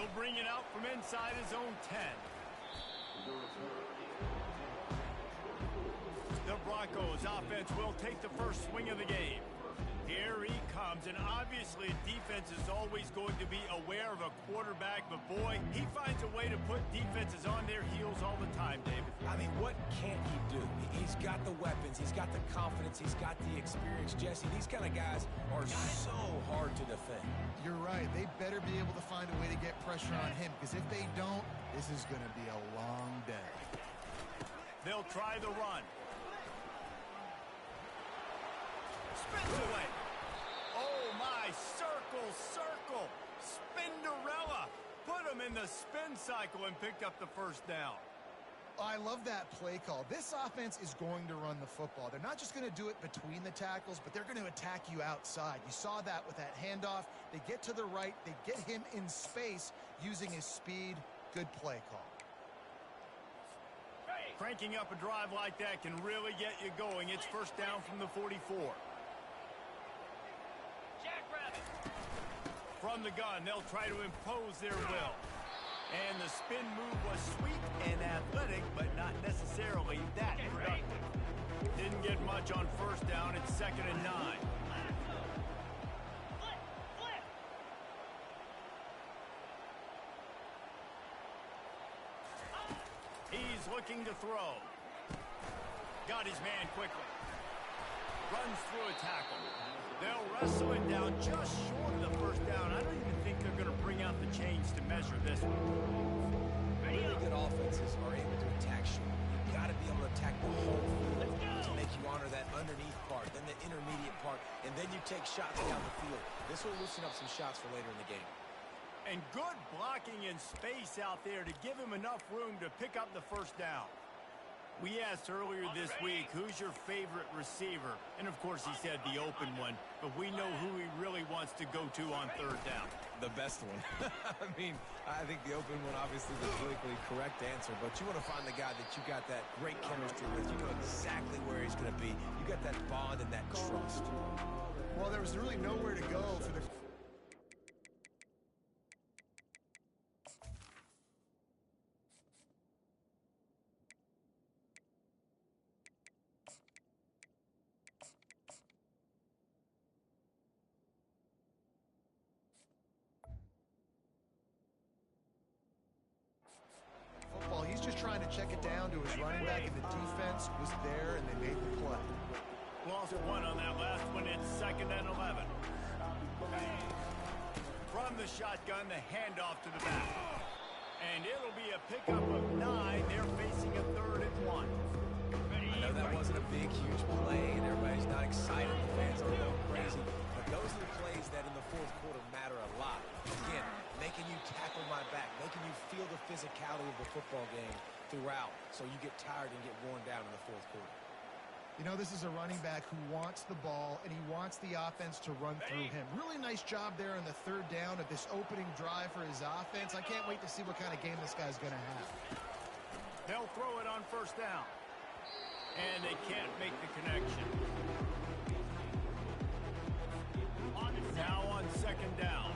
He'll bring it out from inside his own 10. The Broncos offense will take the first swing of the game. Here he comes, and obviously defense is always going to be aware of a quarterback, but boy, he finds a way to put defenses on their heels all the time, David. I mean, what can't he do? He's got the weapons, he's got the confidence, he's got the experience. Jesse, these kind of guys are so hard to defend. You're right. They better be able to find a way to get pressure on him, because if they don't, this is going to be a long day. They'll try the run. Spins away. Oh, my. Circle, circle. Spinderella. Put him in the spin cycle and picked up the first down. I love that play call. This offense is going to run the football. They're not just going to do it between the tackles, but they're going to attack you outside. You saw that with that handoff. They get to the right. They get him in space using his speed. Good play call. Cranking up a drive like that can really get you going. It's first down from the 44. From the gun, they'll try to impose their will. And the spin move was sweet and athletic, but not necessarily that productive. Didn't get much on first down. It's 2nd and 9. He's looking to throw. Got his man quickly. Runs through a tackle. They'll wrestle it down just short of the first down. I don't even think they're going to bring out the chains to measure this one. Really good offenses are able to attack short. You've got to be able to attack the whole field to make you honor that underneath part, then the intermediate part, and then you take shots down the field. This will loosen up some shots for later in the game. And good blocking in space out there to give him enough room to pick up the first down. We asked earlier this week, who's your favorite receiver? And, of course, he said the open one. But we know who he really wants to go to on third down. The best one. I mean, I think the open one, obviously, the politically correct answer. But you want to find the guy that you got that great chemistry with. You know exactly where he's going to be. You got that bond and that trust. Well, there was really nowhere to go for the... He's just trying to check it down to his running back, and the defense was there, and they made the play. Lost one on that last one. It's 2nd and 11. From the shotgun, the handoff to the back. And it'll be a pickup of 9. They're facing a 3rd and 1. I know that wasn't a big, huge play, and everybody's not excited. The fans are going crazy. But those are the plays that in the fourth quarter matter a lot. Again, making you tackle my back, making you feel the physicality of the football game throughout, so you get tired and get worn down in the fourth quarter. You know, this is a running back who wants the ball, and he wants the offense to run through him. Really nice job there on the third down of this opening drive for his offense. I can't wait to see what kind of game this guy's going to have. They'll throw it on first down. And they can't make the connection. Now on 2nd down.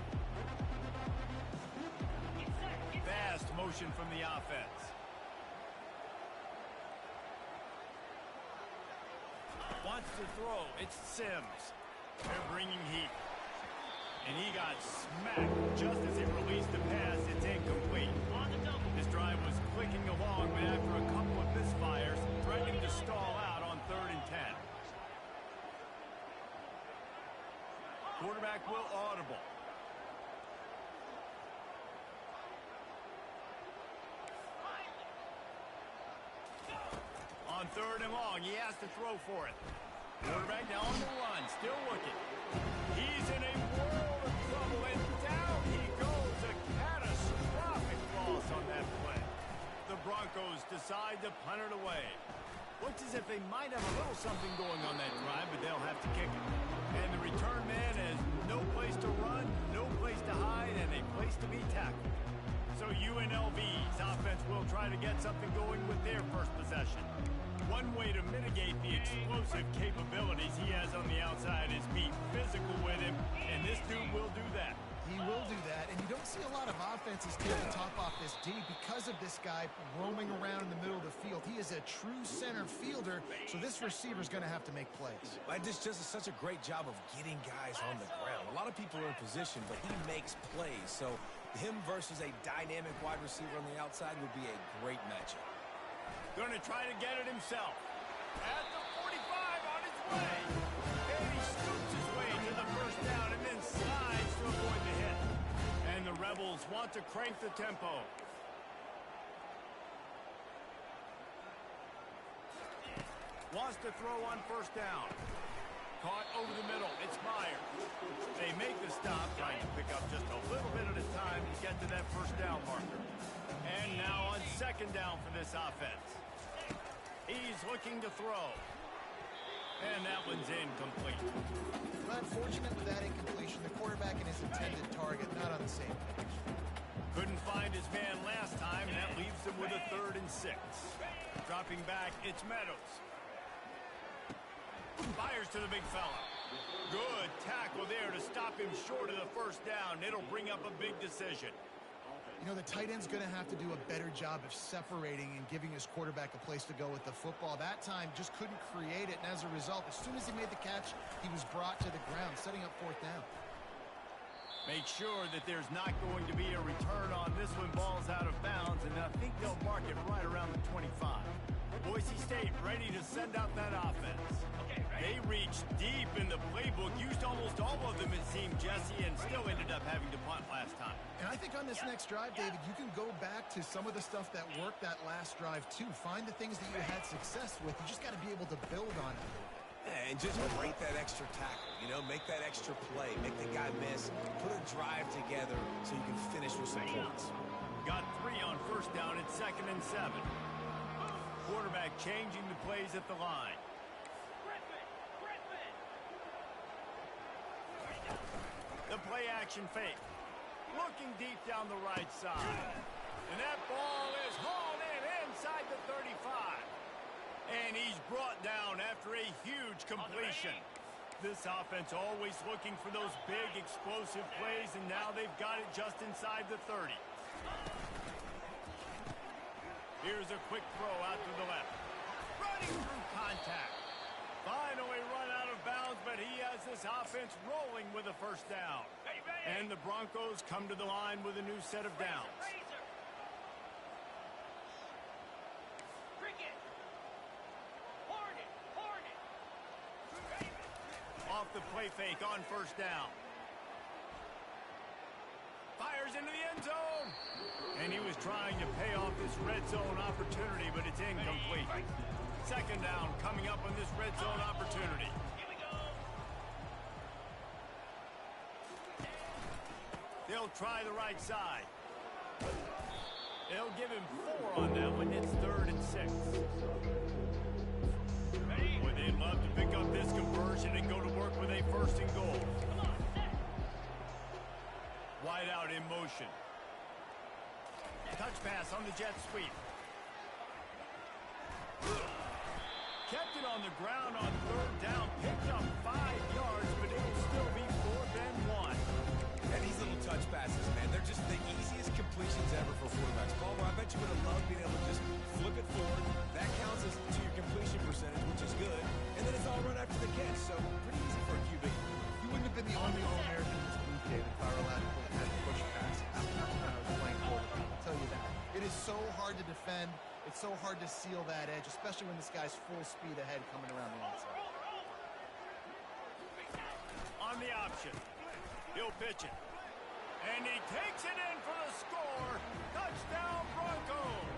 Fast motion from the offense. Wants to throw. It's Sims. They're bringing heat. And he got smacked just as he released the pass. It's incomplete. This drive was clicking along, but after a couple of misfires, threatening to stall out on 3rd and 10. Quarterback will audible. On 3rd and long, he has to throw for it. Quarterback now on the run, still looking. He's in a world of trouble, and down he goes. A catastrophic loss on that play. The Broncos decide to punt it away. Looks as if they might have a little something going on that drive, but they'll have to kick it. And the return man has no place to run, no place to hide, and a place to be tackled. So UNLV's offense will try to get something going with their first possession. One way to mitigate the explosive capabilities he has on the outside is be physical with him, and this dude will do that. He will do that, and you don't see a lot of offense offense is taking the top off this D because of this guy roaming around in the middle of the field. He is a true center fielder, so this receiver's going to have to make plays. This just is such a great job of getting guys on the ground. A lot of people are in position, but he makes plays. So him versus a dynamic wide receiver on the outside would be a great matchup. Going to try to get it himself. At the 45 on his way. And he scoops his way to the first down and then slides to avoid the hit. And the Rebels want to crank the tempo. Wants to throw on first down. Caught over the middle. It's Myers. They make the stop, trying to pick up just a little bit at a time to get to that first down marker. And now on second down for this offense. He's looking to throw. And that one's incomplete. Well, unfortunate with that incompletion. The quarterback and his intended target not on the same page. Couldn't find his man last time, and that leaves him with a 3rd and 6. Dropping back, it's Meadows. Fires to the big fella. Good tackle there to stop him short of the first down. It'll bring up a big decision. You know, the tight end's going to have to do a better job of separating and giving his quarterback a place to go with the football. That time just couldn't create it, and as a result, as soon as he made the catch, he was brought to the ground, setting up 4th down. Make sure that there's not going to be a return on this one. Ball's out of bounds, and I think they'll mark it right around the 25. Boise State ready to send out that offense. They reached deep in the playbook, used almost all of them, it seemed, Jesse, and still ended up having to punt last time. And I think on this next drive, David, you can go back to some of the stuff that worked that last drive, too. Find the things that you had success with. You just got to be able to build on it. Yeah, and just break that extra tackle, you know, make that extra play, make the guy miss, put a drive together so you can finish with some points. Got 3 on first down at 2nd and 7. Quarterback changing the plays at the line. The play action fake. Looking deep down the right side. And that ball is hauled in inside the 35. And he's brought down after a huge completion. This offense always looking for those big explosive plays, and now they've got it just inside the 30. Here's a quick throw out to the left. Running through contact. Finally run out of bounds, but he has this offense rolling with a first down. And the Broncos come to the line with a new set of downs. Off the play fake on first down. Fires into the end zone. And he was trying to pay off this red zone opportunity, but it's incomplete. Second down coming up on this red zone opportunity. Here we go. They'll try the right side. They'll give him 4 on that one. It's 3rd and 6. Boy, they'd love to pick up this conversion and go to work with a 1st and goal. Wide out in motion. Touch pass on the jet sweep. Kept it on the ground on 3rd down. Picked up 5 yards, but it'll still be 4th and 1. And these little touch passes, man, they're just the easiest completions ever for quarterbacks. Palmer, I bet you would have loved being able to just flip it forward. That counts as to your completion percentage, which is good. And then it's all run after the catch, so pretty easy for a QB. You wouldn't have been the only All-American in this booth, David, if I were allowed to put that push pass when I was playing quarterback. I'll tell you that. It is so hard to defend. It's so hard to seal that edge, especially when this guy's full speed ahead coming around the outside. On the option. He'll pitch it. And he takes it in for the score. Touchdown, Broncos.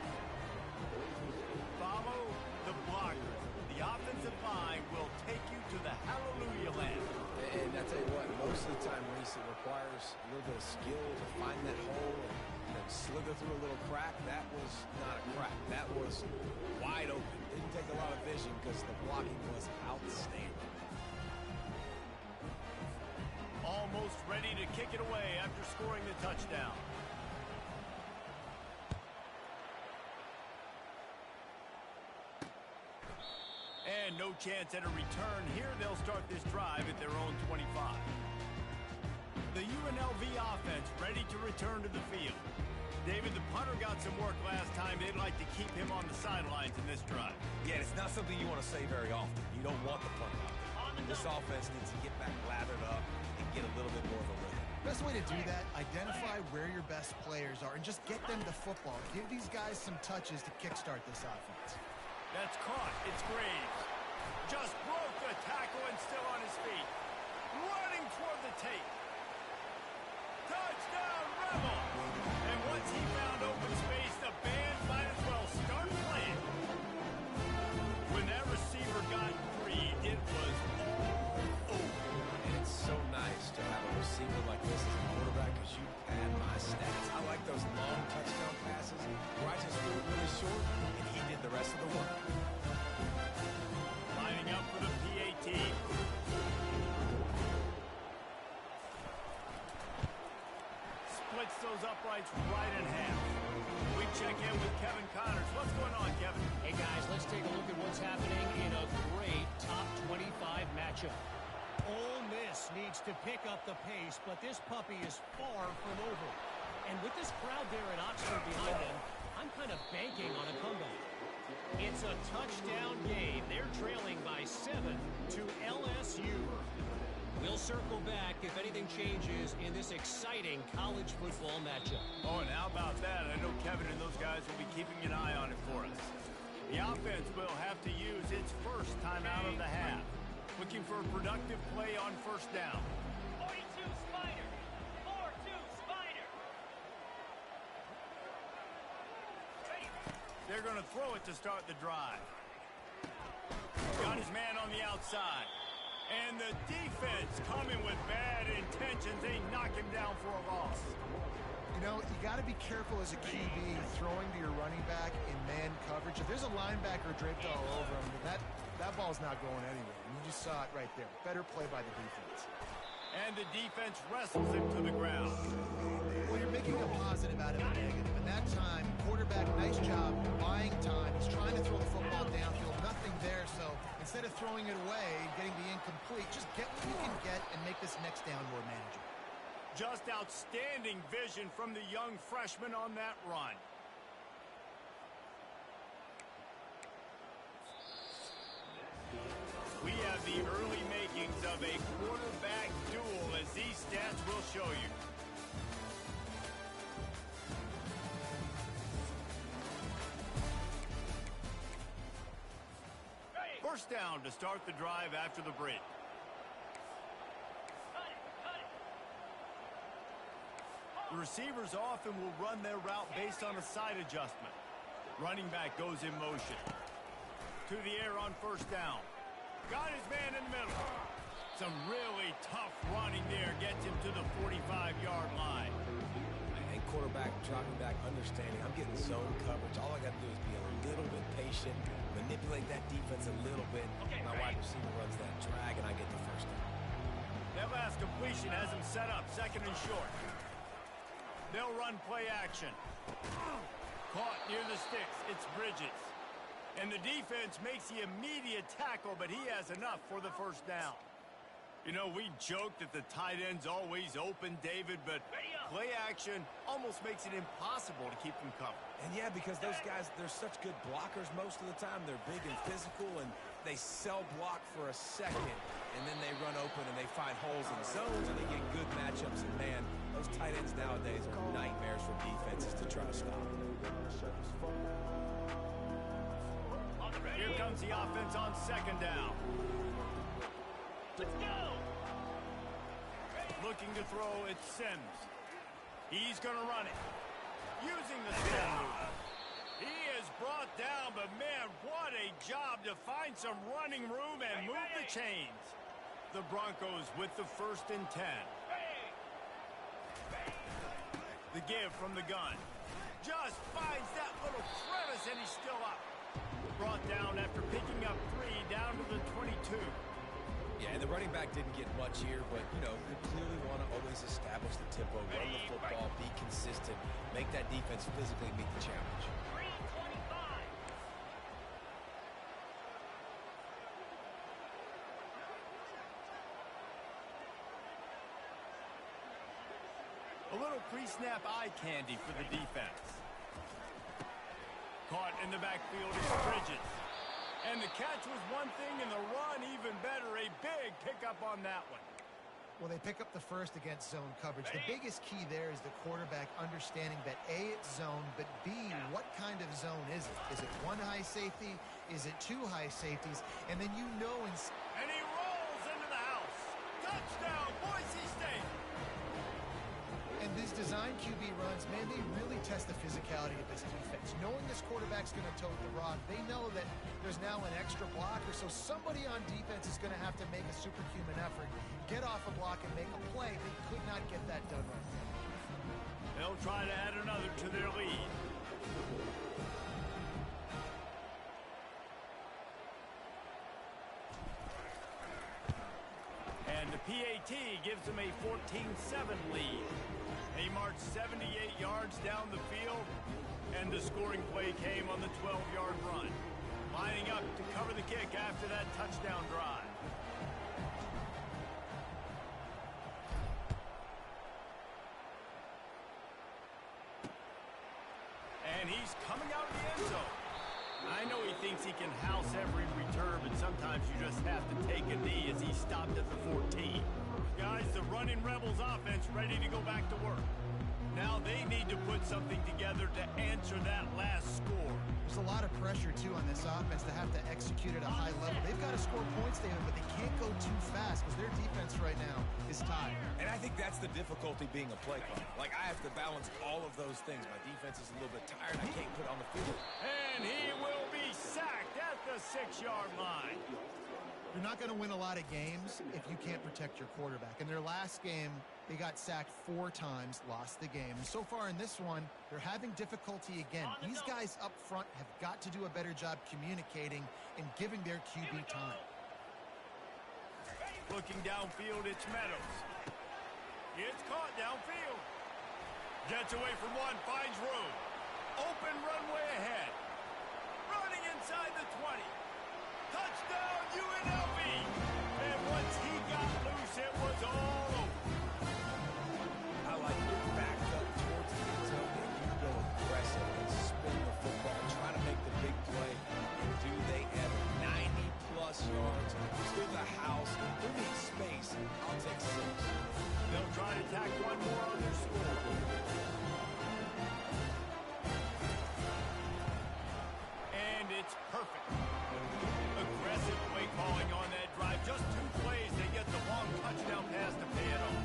Follow the blockers. The offensive line will take you to the hallelujah land. And I tell you what, most of the time, Reese, it requires a little bit of skill to find that hole and slither through a little crack. That was not a crack. That was wide open. Didn't take a lot of vision because the blocking was outstanding. Almost ready to kick it away after scoring the touchdown. And no chance at a return here. They'll start this drive at their own 25. The UNLV offense ready ready to return to the field. David, the punter got some work last time. They'd like to keep him on the sidelines in this drive. Yeah, it's not something you want to say very often. You don't want the punter out there. This offense needs to get back lathered up and get a little bit more of a rhythm. Best way to do that, identify where your best players are and just get them the football. Give these guys some touches to kickstart this offense. That's caught. It's Graves. Just broke the tackle and still on his feet. Running toward the tape. Touchdown, Rebel! And once he found open space, the band might as well start playing. When that receiver got free, it was all over. And it's so nice to have a receiver like this as a quarterback because you pad my stats. I like those long touchdown passes where I just threw it really short and he did the rest of the work. Lining up for the PAT. Splits those uprights right in half. We check in with Kevin Connors. What's going on, Kevin? Hey, guys, let's take a look at what's happening in a great top 25 matchup. Ole Miss needs to pick up the pace, but this puppy is far from over. And with this crowd there at Oxford behind them, I'm kind of banking on a comeback. It's a touchdown game. They're trailing by 7 to LSU. We'll circle back if anything changes in this exciting college football matchup. Oh, and how about that? I know Kevin and those guys will be keeping an eye on it for us. The offense will have to use its first time out of the half. Looking for a productive play on first down. 42 Spider. 4-2 Spider. They're going to throw it to start the drive. Got his man on the outside. And the defense coming with bad intentions. They knock him down for a loss. You know, you got to be careful as a QB throwing to your running back in man coverage. If there's a linebacker draped all over him, that ball's not going anywhere. And you just saw it right there. Better play by the defense. And the defense wrestles him to the ground. Well, you're making a positive out of a negative. And that time, quarterback, nice job buying time. He's trying to throw the football downfield. Nothing there, so instead of throwing it away, getting the incomplete, just get what you can get and make this next down more manageable. Just outstanding vision from the young freshman on that run. We have the early makings of a quarterback duel, as these stats will show you. First down to start the drive after the break. The receivers often will run their route based on a side adjustment. Running back goes in motion. To the air on first down. Got his man in the middle. Some really tough running there gets him to the 45-yard line. And quarterback dropping back, understanding I'm getting zone coverage. All I got to do is be a little bit patient, manipulate that defense a little bit. My wide receiver runs that drag, and I get the first down. That last completion has him set up, second and short. They'll run play action. Caught near the sticks. It's Bridges. And the defense makes the immediate tackle, but he has enough for the first down. You know, we joke that the tight end's always open, David, but play action almost makes it impossible to keep them covered. And yeah, because those guys, they're such good blockers most of the time. They're big and physical, and they sell block for a second, and then they run open and they find holes in zones, and they get good matchups. And man, those tight ends nowadays are nightmares for defenses to try to stop. Here comes the offense on second down. Let's go. Looking to throw, it's Sims. He's going to run it. Using the spin move. He is brought down, but man, what a job to find some running room and move the chains. The Broncos with the 1st and 10. The give from the gun. Just finds that little crevice, and he's still up. Brought down after picking up 3 down to the 22. Yeah, and the running back didn't get much here, but, you know, you clearly want to always establish the tempo, run the football, be consistent, make that defense physically meet the challenge. 325. A little pre-snap eye candy for the defense. Caught in the backfield is Bridges. And the catch was one thing, and the run even better. A big pickup on that one. Well, they pick up the first against zone coverage. The biggest key there is the quarterback understanding that A, it's zone, but B, what kind of zone is it? Is it one high safety? Is it two high safeties? And then you know... And he rolls into the house. Touchdown, Boise State. And these design QB runs, man, they really test the physicality of this defense. Knowing this quarterback's going to tote the rock, they know that there's now an extra blocker, so somebody on defense is going to have to make a superhuman effort, get off a block and make a play. They could not get that done right now. They'll try to add another to their lead. And the PAT gives them a 14-7 lead. They marched 78 yards down the field, and the scoring play came on the 12-yard run. Lining up to cover the kick after that touchdown drive. And he's coming out of the end zone. I know he thinks he can house every return, but sometimes you just have to take a knee as he stopped at the 14. Guys, the running Rebels offense ready to go back to work. Now they need to put something together to answer that last score. There's a lot of pressure, too, on this offense to have to execute at a high level. They've got to score points, David, but they can't go too fast because their defense right now is tired. And I think that's the difficulty being a play caller. Like, I have to balance all of those things. My defense is a little bit tired. I can't put it on the field. And he will be sacked at the 6-yard line. You're not going to win a lot of games if you can't protect your quarterback. In their last game, they got sacked 4 times, lost the game. And so far in this one, they're having difficulty again. These guys up front have got to do a better job communicating and giving their QB time. Looking downfield, it's Meadows. It's caught downfield. Gets away from one, finds room. Open runway ahead. Running inside the 20. Touchdown, UNLV! And once he got loose, it was all over. I like to get backed up towards the end zone and you go aggressive and spin the football, try to make the big play. And do they ever? 90-plus yards through the house. Who needs space? I'll take 6. They'll try to tack one more on their score. And it's perfect. Aggressive play calling on that drive. Just 2 plays, they get the long touchdown pass to pay it off.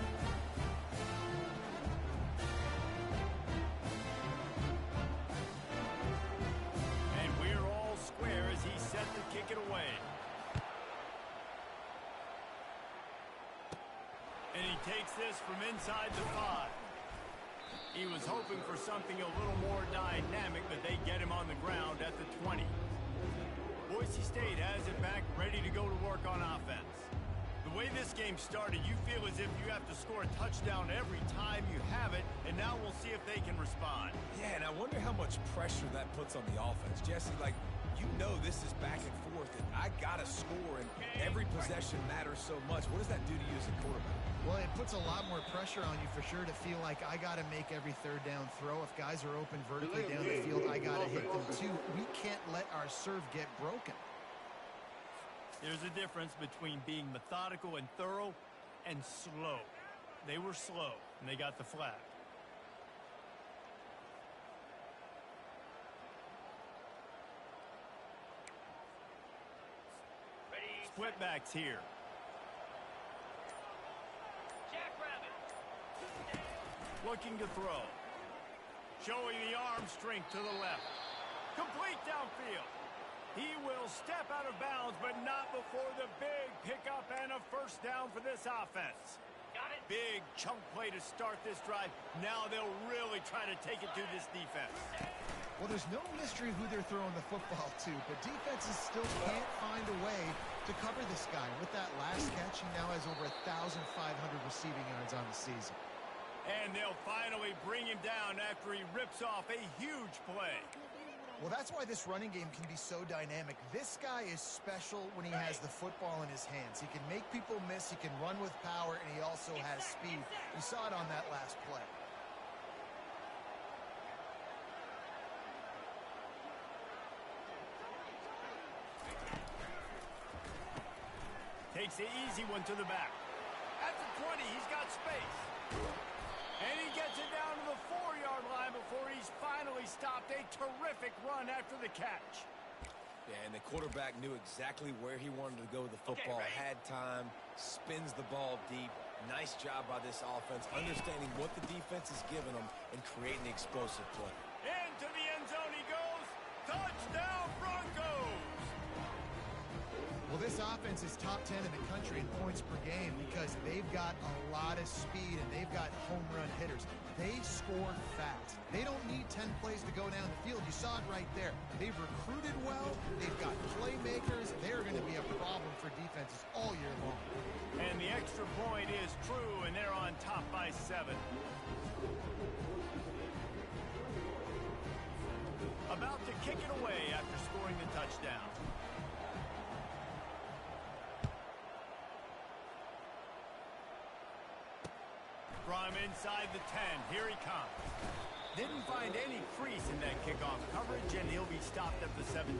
And we're all square as he set to kick it away. And he takes this from inside the 5. He was hoping for something a little more dynamic, but they get him on the ground at the 20. Boise State has it back, ready to go to work on offense. The way this game started, you feel as if you have to score a touchdown every time you have it, and now we'll see if they can respond. Yeah, and I wonder how much pressure that puts on the offense. Jesse, like, you know this is back and forth, and I got to score, and every possession matters so much. What does that do to you as a quarterback? Well, it puts a lot more pressure on you for sure to feel like I got to make every 3rd down throw. If guys are open vertically down the field, I got to hit them too. We can't let our serve get broken. There's a difference between being methodical and thorough and slow. They were slow, and they got the flag. Split backs here. Looking to throw. Showing the arm strength to the left. Complete downfield. He will step out of bounds, but not before the big pickup and a 1st down for this offense. Got it. Big chunk play to start this drive. Now they'll really try to take it to this defense. Well, there's no mystery who they're throwing the football to, but defenses still can't find a way to cover this guy. With that last catch, he now has over 1,500 receiving yards on the season. And they'll finally bring him down after he rips off a huge play. Well, that's why this running game can be so dynamic. This guy is special when he has the football in his hands. He can make people miss, he can run with power, and he also has speed. You saw it on that last play. takes the easy one to the back. At the 20, he's got space. And he gets it down to the 4-yard line before he's finally stopped. A terrific run after the catch. Yeah, and the quarterback knew exactly where he wanted to go with the football, had time, spins the ball deep. Nice job by this offense, understanding what the defense is giving them and creating the explosive play. Into the end zone he goes. Touchdown, Broncos! Well, this offense is top 10 in the country in points per game because they've got a lot of speed and they've got home run hitters. They score fast. They don't need 10 plays to go down the field. You saw it right there. They've recruited well. They've got playmakers. They're going to be a problem for defenses all year long. And the extra point is true, and they're on top by 7. About to kick it away after scoring the touchdown. From inside the 10, here he comes. Didn't find any crease in that kickoff coverage, and he'll be stopped at the 17.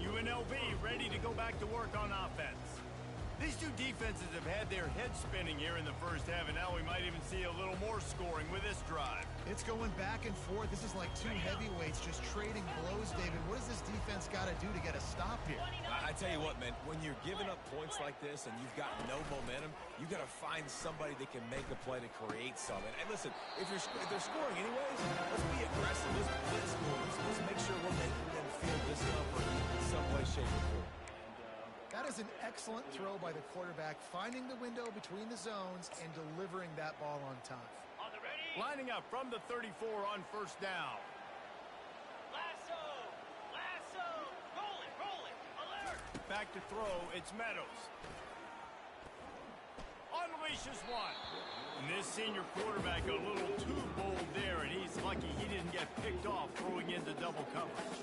UNLV ready to go back to work on offense. These two defenses have had their heads spinning here in the first half, and now we might even see a little more scoring with this drive. It's going back and forth. This is like two heavyweights just trading blows, David. What does this defense got to do to get a stop here? I tell you what, man, when you're giving up points like this and you've got no momentum, you got to find somebody that can make a play to create something. And listen, if they're scoring anyways, let's be aggressive. Let's blitz more. Let's make sure we're making them feel discomfort in some way, shape, or form. That is an excellent throw by the quarterback, finding the window between the zones and delivering that ball on time. On the ready. Lining up from the 34 on first down. Lasso. Lasso. Rolling. Rolling. Alert. Back to throw, it's Meadows. Unleashes one. And this senior quarterback a little too bold there, and he's lucky he didn't get picked off throwing into double coverage.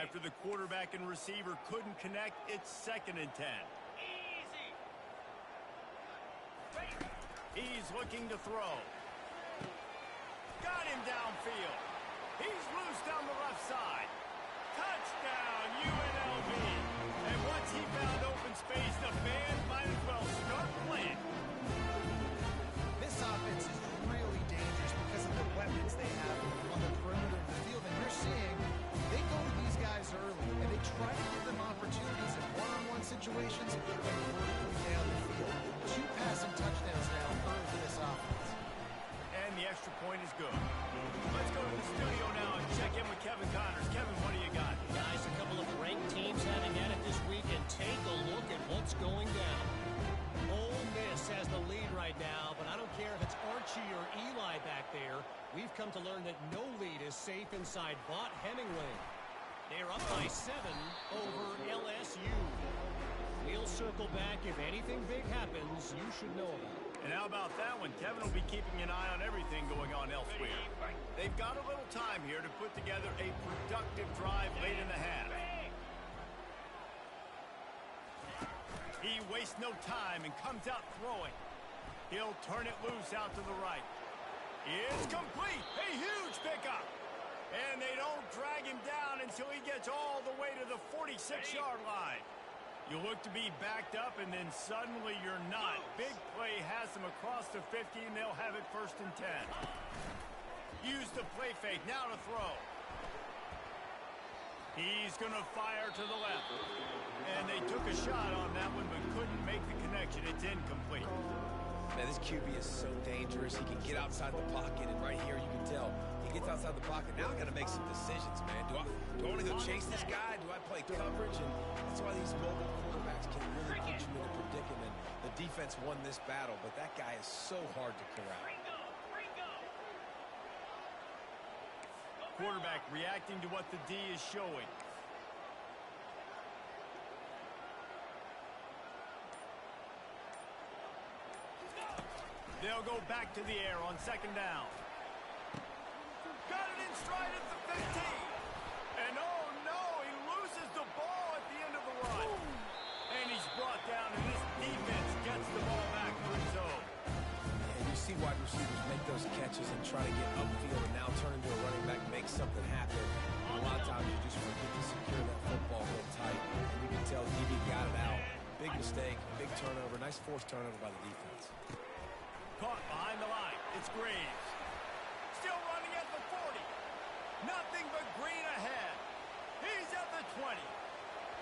After the quarterback and receiver couldn't connect, it's 2nd and 10. Easy. Ready. He's looking to throw. Got him downfield. He's loose down the left side. Touchdown, UNLV. And once he found open space, the fans might as well start playing. This offense is really dangerous because of the weapons they have on the perimeter of the field. And you're seeing they go to these guys early, and they try to give them opportunities in one-on-one situations and vertically down the field. 2 passing touchdowns now early for this offense. And the extra point is good. Let's go to the studio now and check in with Kevin Connors. Kevin, what do you got? Guys, a couple of ranked teams having at it this week, and take a look at what's going down. Ole Miss has the lead right now, but I don't care if it's Archie or Eli back there. We've come to learn that no lead is safe inside Bott Hemingway. They're up by 7 over LSU. We'll circle back. If anything big happens, you should know about it. And how about that one? Kevin will be keeping an eye on everything going on elsewhere. They've got a little time here to put together a productive drive late in the half. He wastes no time and comes out throwing. He'll turn it loose out to the right. It's complete. A huge pickup. And they don't drag him down until he gets all the way to the 46-yard line. You look to be backed up, and then suddenly you're not. Big play has them across the 50, and they'll have it 1st and 10. Use the play fake. Now to throw. He's going to fire to the left. And they took a shot on that one, but couldn't make the connection. It's incomplete. Man, this QB is so dangerous. He can get outside the pocket, and right here you can tell he gets outside the pocket. Now I got to make some decisions, man. Do I want to go chase this guy? Do I play coverage? And that's why these mobile quarterbacks can really put you in a predicament. The defense won this battle, but that guy is so hard to corral. Quarterback reacting to what the D is showing. They'll go back to the air on 2nd down. Got it in stride at the 15. And oh no, he loses the ball at the end of the run. And he's brought down, and this defense gets the ball back for his own. And you see why wide receivers make those catches and try to get upfield and now turn into a running back, make something happen. And a lot of times you just forget to secure that football real tight. And you can tell DB got it out. Big mistake, big turnover, nice forced turnover by the defense. Caught behind the line. It's Graves. Still running at the 40. Nothing but green ahead. He's at the 20.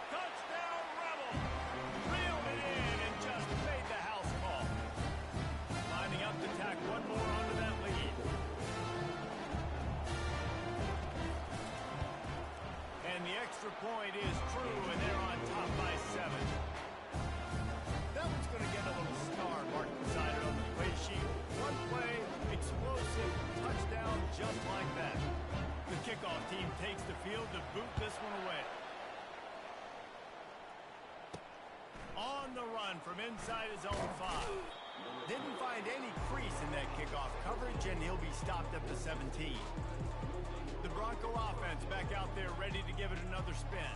Touchdown, Rebel. Reeled it in and just made the house call. Lining up to tack one more onto that lead. And the extra point is true, and they're on top by 7. That one's going to get a little star marked beside it on the play sheet. One play, explosive, touchdown just like that. The kickoff team takes the field to boot this one away. On the run from inside his own 5. Didn't find any crease in that kickoff coverage, and he'll be stopped up to 17. The Bronco offense back out there ready to give it another spin.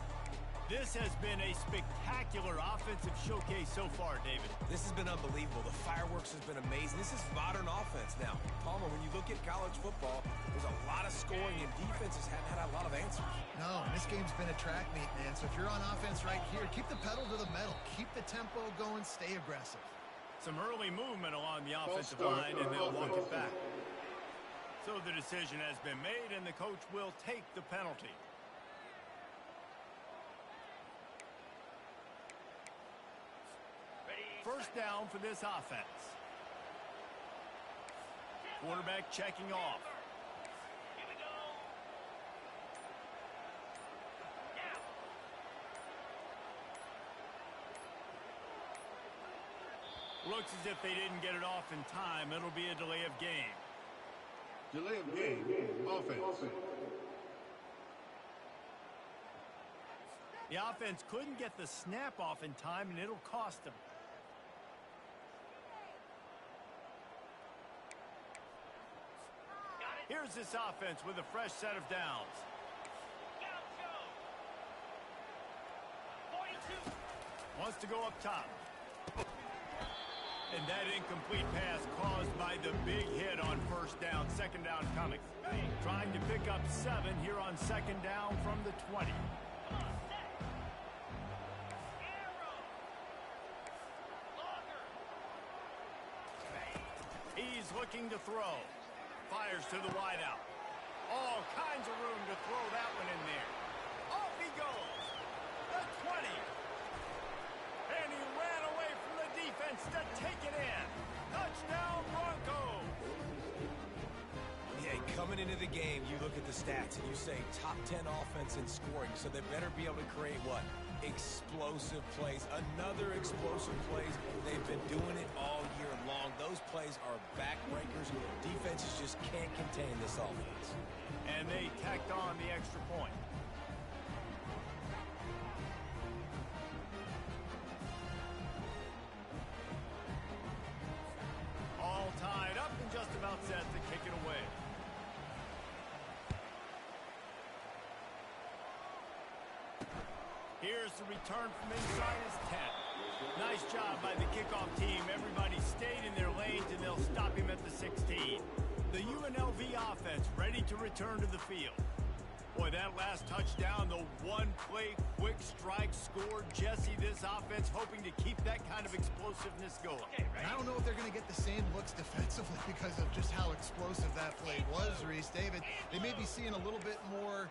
This has been a spectacular offensive showcase so far, David. This has been unbelievable. The fireworks has been amazing. This is modern offense now. Palmer, when you look at college football, there's a lot of scoring, and defenses haven't had a lot of answers. No, this game's been a track meet, man. So if you're on offense right here, keep the pedal to the metal. Keep the tempo going. Stay aggressive. Some early movement along the offensive line, and they'll walk it back. So the decision has been made, and the coach will take the penalty. First down for this offense. Quarterback checking off. Here we go. Now. Looks as if they didn't get it off in time. It'll be a delay of game. Delay of game. Offense. The offense couldn't get the snap off in time, and it'll cost them. Here's this offense with a fresh set of downs. Gaucho. 42. Wants to go up top. And that incomplete pass caused by the big hit on first down. Second down coming. Trying to pick up 7 here on second down from the 20. Come on, set. Arrow. Longer. He's looking to throw. Fires to the wideout. All kinds of room to throw that one in there. Off he goes. The 20. And he ran away from the defense to take it in. Touchdown, Broncos. Yeah, coming into the game, you look at the stats and you say top 10 offense in scoring, so they better be able to create what? Explosive plays. Another explosive plays. They've been doing it all year long. Those plays are backbreakers. Defenses just can't contain this offense. And they tacked on the extra point. All tied up and just about set to kick it away. Here's the return from inside his 10. Nice job by the kickoff team. Everybody stayed in their lanes, and they'll stop him at the 16. The UNLV offense ready to return to the field. Boy, that last touchdown, the one-play quick strike score. Jesse, this offense hoping to keep that kind of explosive-ness going. Okay, And I ready? don't know if they're going to get the same looks defensively because of just how explosive that play was, Reese. David, they may be seeing a little bit more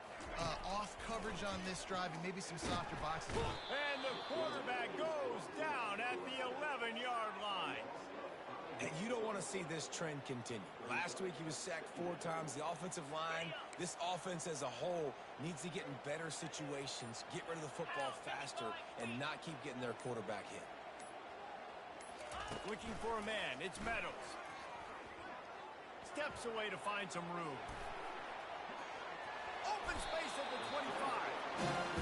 off coverage on this drive and maybe some softer boxes. And the quarterback goes down at the 11-yard line. And you don't want to see this trend continue. Last week he was sacked 4 times. The offensive line, this offense as a whole, needs to get in better situations, get rid of the football faster, and not keep getting their quarterback hit. Looking for a man. It's Meadows. Steps away to find some room. Open space at the 25.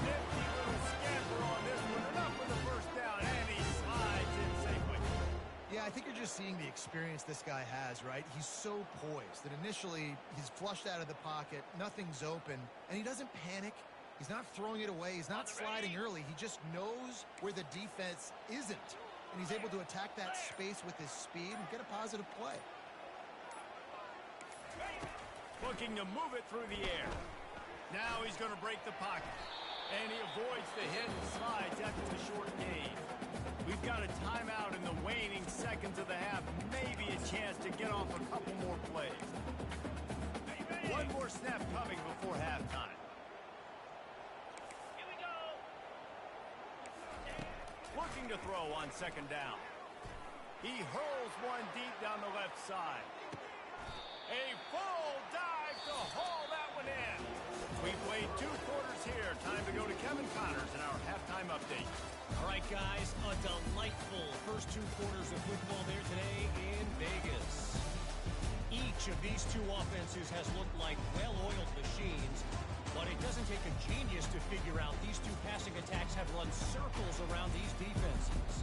Nifty little scamper on this one. Enough with the first down, and he slides in safely. Yeah, I think you're just seeing the experience this guy has, right? He's so poised that initially he's flushed out of the pocket, nothing's open, and he doesn't panic. He's not throwing it away. He's not sliding early. He just knows where the defense isn't, and he's able to attack that space with his speed and get a positive play. Looking to move it through the air. Now he's going to break the pocket. And he avoids the hit and slides after the short gain. We've got a timeout in the waning seconds of the half. Maybe a chance to get off a couple more plays. One more snap coming before halftime. Here we go. Looking to throw on second down. He hurls one deep down the left side. A full dive to haul that one in. We played 2 quarters here. Time to go to Kevin Connors in our halftime update. All right, guys, a delightful first 2 quarters of football there today in Vegas. Each of these 2 offenses has looked like well-oiled machines, but it doesn't take a genius to figure out these 2 passing attacks have run circles around these defenses.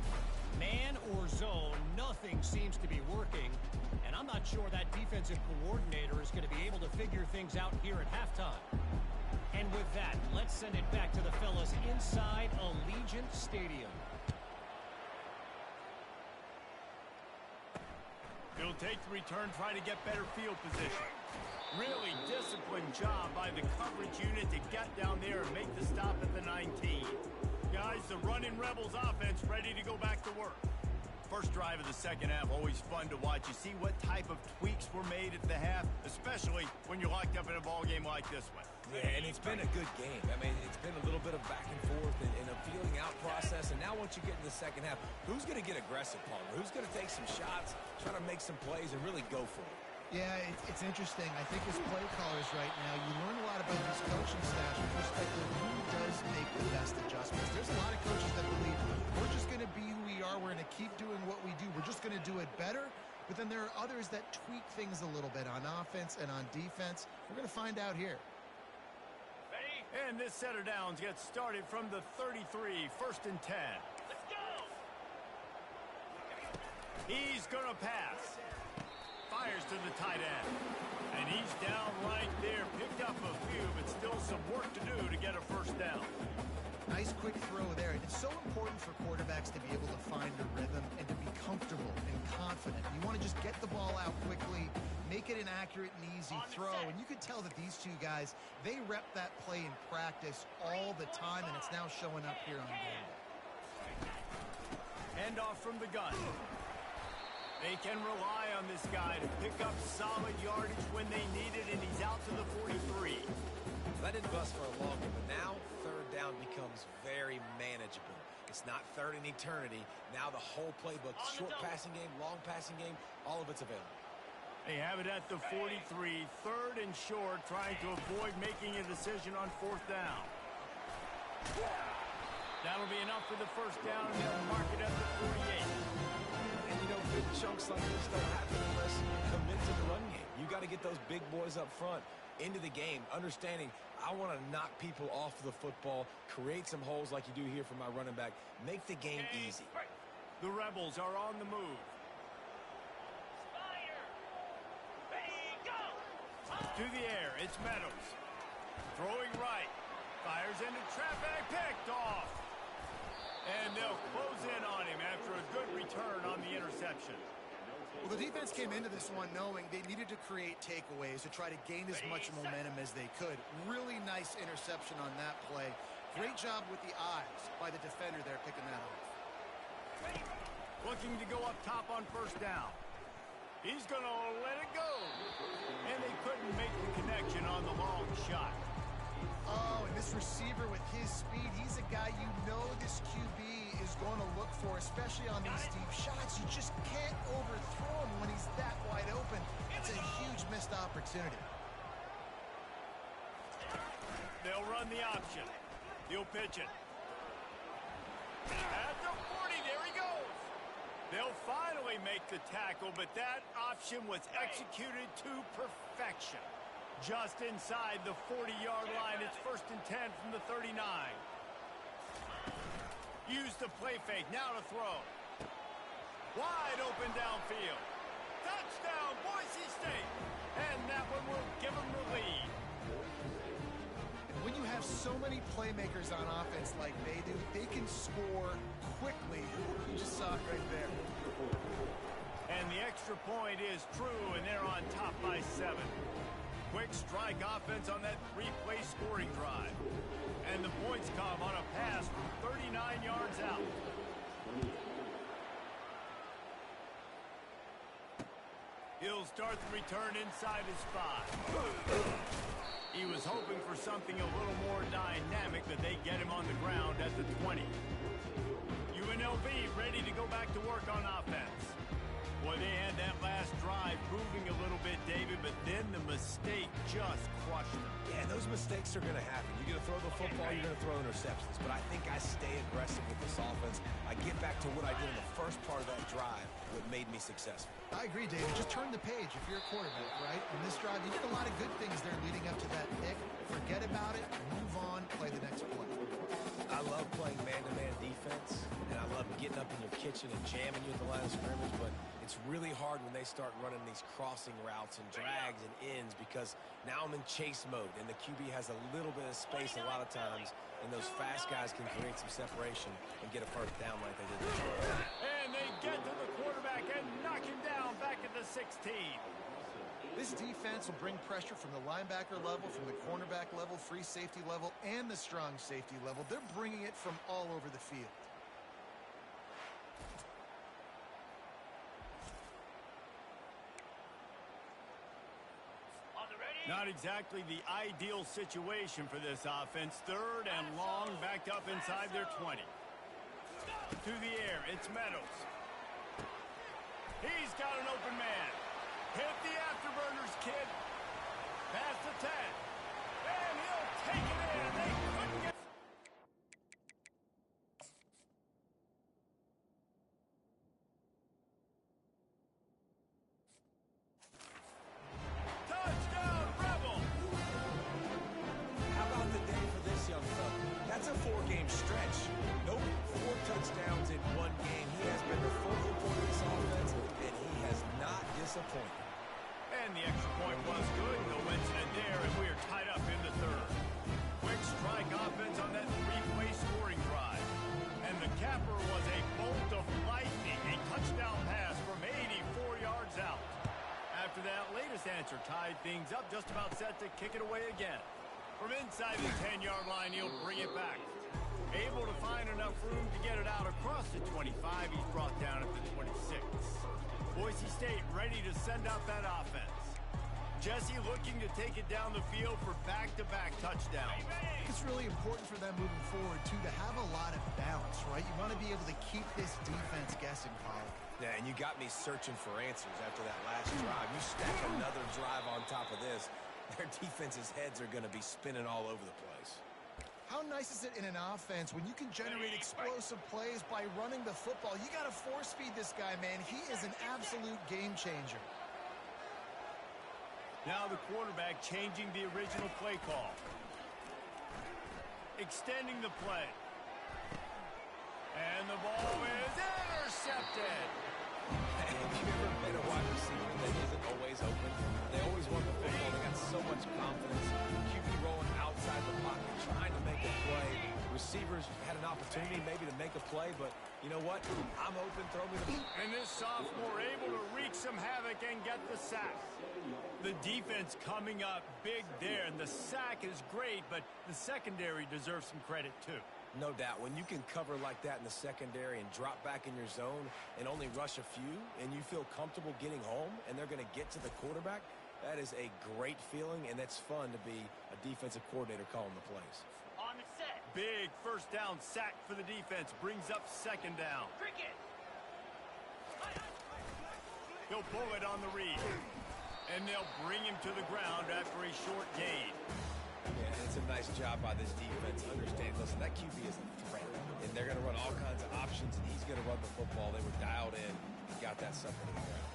Man or zone, nothing seems to be working, and I'm not sure that defensive coordinator is going to be able to figure things out here at halftime. And with that, let's send it back to the fellas inside Allegiant Stadium. He'll take the return, try to get better field position. Really disciplined job by the coverage unit to get down there and make the stop at the 19. Guys, the running Rebels offense ready to go back to work. First drive of the second half, always fun to watch. You see what type of tweaks were made at the half, especially when you're locked up in a ball game like this one. Yeah, and it's been a good game. I mean, it's been a little bit of back and forth and a feeling out process. And now once you get in the second half, who's going to get aggressive, Palmer? Who's going to take some shots, try to make some plays, and really go for it? Yeah, it's interesting. I think as play callers right now, you learn a lot about these coaching staffs with respect to who does make the best adjustments. There's a lot of coaches that believe we're just going to be who we are. We're going to keep doing what we do. We're just going to do it better. But then there are others that tweak things a little bit on offense and on defense. We're going to find out here. And this set of downs gets started from the 33, 1st and 10. Let's go. He's going to pass. Fires to the tight end. And he's down right there. Picked up a few, but still some work to do to get a first down. Nice quick throw there. It's so important for quarterbacks to be able to find a rhythm and to be comfortable and confident. You want to just get the ball out quickly, make it an accurate and easy throw. And you can tell that these 2 guys, they rep that play in practice all the time, and it's now showing up here on game day. Handoff from the gun. They can rely on this guy to pick up solid yardage when they need it, and he's out to the 43. That didn't bust for a long time, but now third down becomes very manageable. It's not third in eternity. Now the whole playbook, short passing game, long passing game, all of it's available. They have it at the 43, 3rd and short, trying to avoid making a decision on 4th down. That'll be enough for the first down, and they'll mark it at the 48. And you know, big chunks like this don't happen unless you commit to the run game. You got to get those big boys up front into the game, understanding I want to knock people off the football, create some holes like you do here for my running back, make the game easy. The Rebels are on the move. Fire. Ready, go. To the air, it's Meadows. Throwing right. Fires into traffic, picked off. And they'll close in on him after a good return on the interception. Well, the defense came into this one knowing they needed to create takeaways to try to gain as much momentum as they could. Really nice interception on that play. Great job with the eyes by the defender there picking that off. Looking to go up top on 1st down. He's going to let it go. And they couldn't make the connection on the long shot. Oh, and this receiver with his speed, he's a guy you know this QB is going to look for, especially on these deep shots. You just can't overthrow him when he's that wide open. It's a huge missed opportunity. They'll run the option. He'll pitch it. At the 40, there he goes. They'll finally make the tackle, but that option was executed to perfection. Just inside the 40-yard line, it's 1st and 10 from the 39. Use the play fake, now to throw. Wide open downfield. Touchdown, Boise State. And that one will give them the lead. When you have so many playmakers on offense like they do, they can score quickly. You just saw it right there. And the extra point is true, and they're on top by 7. Quick strike offense on that three-play scoring drive. And the points come on a pass from 39 yards out. He'll start the return inside his 5. He was hoping for something a little more dynamic, but they get him on the ground at the 20. UNLV ready to go back to work on offense. Boy, they had that last drive moving a little bit, David, but then the mistake just crushed them. Yeah, those mistakes are going to happen. You're going to throw the football, you're going to throw interceptions. But I think I stay aggressive with this offense. I get back to what I did in the first part of that drive, what made me successful. I agree, David. Just turn the page if you're a quarterback, right? On this drive, you did a lot of good things there leading up to that pick. Forget about it, move on, play the next play. I love playing man-to-man defense, and I love getting up in your kitchen and jamming you at the line of scrimmage, but it's really hard when they start running these crossing routes and drags and ends because now I'm in chase mode, and the QB has a little bit of space a lot of times, and those fast guys can create some separation and get a first down like they did this year. And they get to the quarterback and knock him down back at the 16. This defense will bring pressure from the linebacker level, from the cornerback level, free safety level, and the strong safety level. They're bringing it from all over the field. Not exactly the ideal situation for this offense. Third and long, backed up inside their 20. To the air, it's Meadows. He's got an open man. Hit the afterburners, kid. Past the 10. And he'll take it in. They couldn't get... Touchdown, Rebel! How about the day for this young fella? That's a 4-game stretch. Nope, 4 touchdowns in 1 game. He has been the focal point of this offense, and he has not disappointed. And the extra point was good. No incident there, and we are tied up in the third. Quick strike offense on that three-play scoring drive. And the capper was a bolt of lightning, a touchdown pass from 84 yards out. After that latest answer tied things up, just about set to kick it away again. From inside the 10-yard line, he'll bring it back. Able to find enough room to get it out across the 25. He's brought down at the 26. Boise State ready to send out that offense. Jesse looking to take it down the field for back-to-back touchdowns. It's really important for them moving forward, too, to have a lot of balance, right? You want to be able to keep this defense guessing, Paul. Yeah, and you got me searching for answers after that last drive. You stack another drive on top of this, their defense's heads are going to be spinning all over the place. How nice is it in an offense when you can generate explosive plays by running the football? You got to force feed this guy, man. He is an absolute game changer. Now the quarterback changing the original play call. Extending the play. And the ball is intercepted. Have you ever been a wide receiver that isn't always open? They always want the football. They got so much confidence. QB rolling outside the pocket, trying to make a play. Receivers had an opportunity maybe to make a play, but you know what? I'm open, throw me the... And this sophomore able to wreak some havoc and get the sack. The defense coming up big there, and the sack is great, but the secondary deserves some credit too. No doubt. When you can cover like that in the secondary and drop back in your zone and only rush a few, and you feel comfortable getting home, and they're going to get to the quarterback, that is a great feeling, and that's fun to be a defensive coordinator calling the plays. On the set. Big first down sack for the defense. Brings up second down. Cricket. He'll pull it on the read. And they'll bring him to the ground after a short gain. Yeah, it's a nice job by this defense. Understand, listen, that QB is a threat. And they're going to run all kinds of options, and he's going to run the football. They were dialed in and got that sucker to the ground.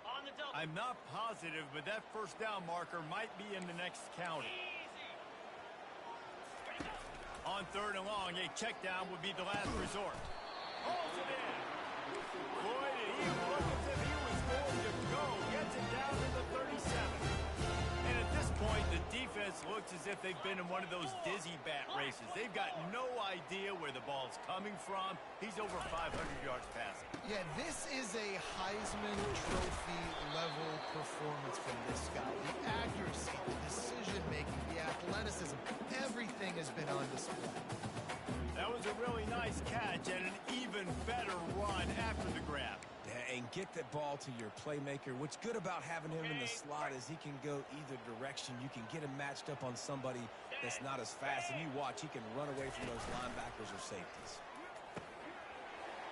On the double. I'm not positive, but that first down marker might be in the next county. Easy. Ready, go. On third and long, a check down would be the last resort. Holds it in. Boy, did he look as if he was room to go. Gets it down to the 37. And at this point, the defense looks as if they've been in one of those dizzy bat races. They've got no idea where the ball's coming from. He's over 500 yards passing. Yeah, this is a Heisman Trophy level performance from this guy. The accuracy, the decision-making, the athleticism, everything has been on display. That was a really nice catch and an even better run after the grab. Yeah, and get that ball to your playmaker. What's good about having him in the slot is he can go either direction. You can get him matched up on somebody that's not as fast, and you watch, he can run away from those linebackers or safeties.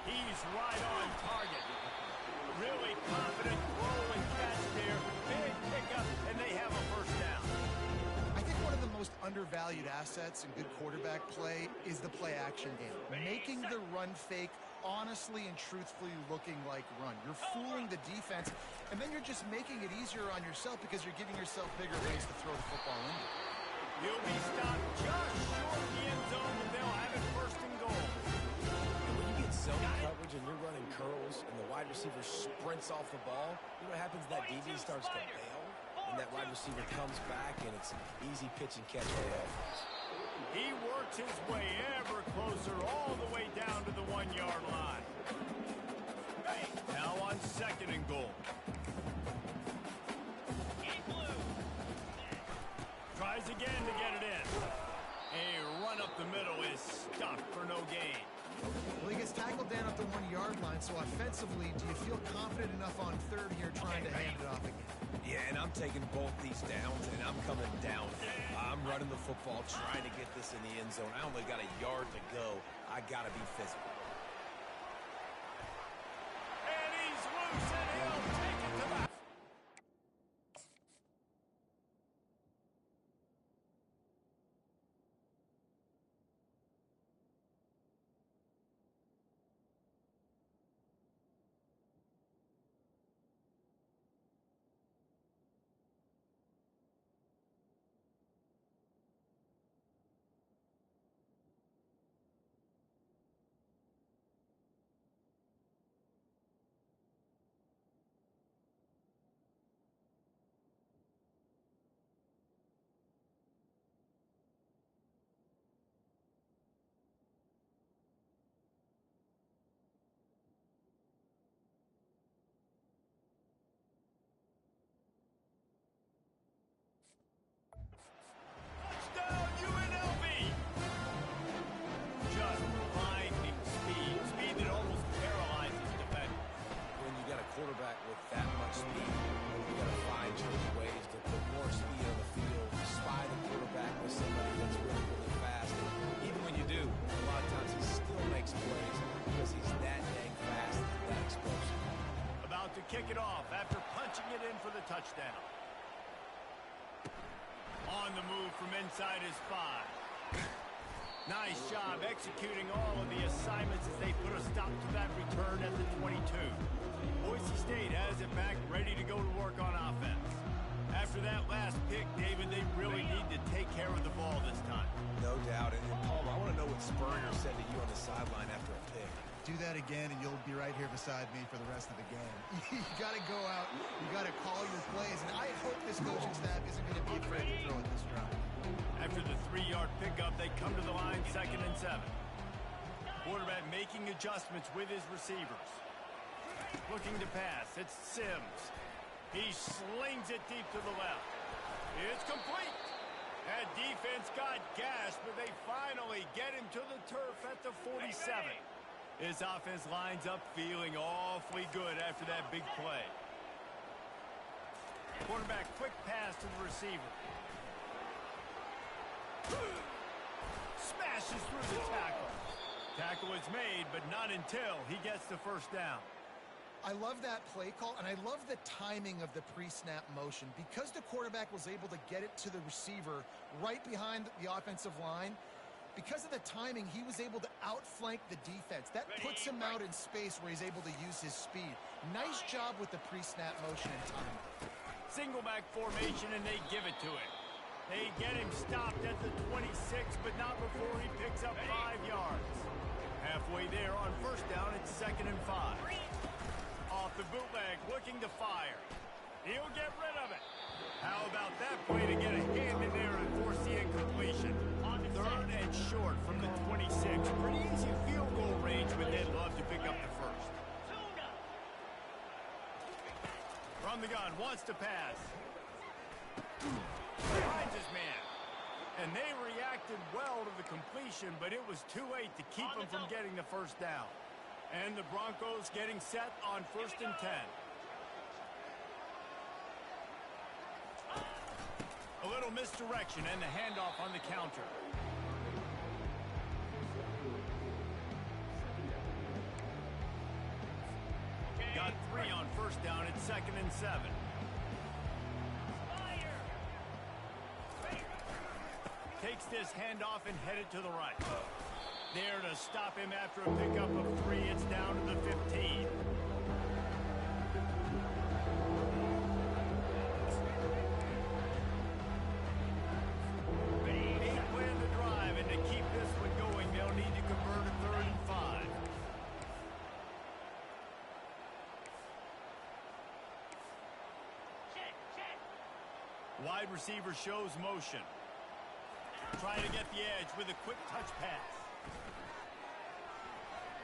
He's right on target. Really confident throw and catch there. Big pickup, and they have a first down. I think one of the most undervalued assets in good quarterback play is the play-action game. Making the run fake honestly and truthfully looking like run. You're fooling the defense, and then you're just making it easier on yourself because you're giving yourself bigger ways to throw the football into. He'll be stopped just short of the end zone, but they'll have it first and goal. And when you get zone coverage and you're running curls and the wide receiver sprints off the ball, you know what happens? That DB starts to bail, and that wide receiver comes back, and it's easy pitch and catch for the offense. He works his way ever closer all the way down to the 1-yard line. Now on second and goal. Tries again to get it in. A run up the middle is stuffed for no gain. Well, he gets tackled down at the 1-yard line, so offensively, do you feel confident enough on third here trying to hand it off again? Yeah, and I'm taking both these downs, and I'm coming down. I'm running the football, trying to get this in the end zone. I only got a yard to go. I got to be physical. And he's loose, and he'll take it to the... Touchdown, UNLV! Just blinding speed. Speed that almost paralyzes defenders. When you got a quarterback with that much speed, you got to find tricky ways to put more speed on the field, spy the quarterback with somebody that's really, really fast. And even when you do, a lot of times he still makes plays because he's that dang fast and that explosive. About to kick it off after punching it in for the touchdown. On the move from inside his 5. Nice job executing all of the assignments as they put a stop to that return at the 22. Boise State has it back, ready to go to work on offense. After that last pick, David, they really need to take care of the ball this time. No doubt. And Paul, I want to know what Spurrier said to you on the sideline after a pick. Do that again, and you'll be right here beside me for the rest of the game. You got to go out. You got to call your plays, and I hope this coaching staff isn't going to be afraid to throw it this drive. After the 3-yard pickup, they come to the line, 2nd and 7. Quarterback making adjustments with his receivers. Looking to pass. It's Sims. He slings it deep to the left. It's complete. That defense got gas, but they finally get him to the turf at the 47. His offense lines up feeling awfully good after that big play. Quarterback quick pass to the receiver. Smashes through the tackle. Tackle is made, but not until he gets the first down. I love that play call, and I love the timing of the pre-snap motion. Because the quarterback was able to get it to the receiver right behind the offensive line, because of the timing, he was able to outflank the defense. That puts him out in space where he's able to use his speed. Nice job with the pre-snap motion and timing. Single back formation, and they give it to him. They get him stopped at the 26, but not before he picks up 5 yards. Halfway there on first down, it's 2nd and 5. off the bootleg, looking to fire. He'll get rid of it. How about that play to get a hand in there and force the incompletion? Third and short from the 26. Pretty easy field goal range, but they'd love to pick up the first. From the gun, wants to pass. Finds his man. And they reacted well to the completion, but it was too late to keep them from getting the first down. And the Broncos getting set on 1st and 10. A little misdirection and the handoff on the counter. Got 3 on 1st down at 2nd and 7. Takes this handoff and headed to the right. There to stop him after a pickup of 3. It's down to the 15. They plan the drive, and to keep this one going, they'll need to convert a 3rd and 5. Wide receiver shows motion. Trying to get the edge with a quick touch pass.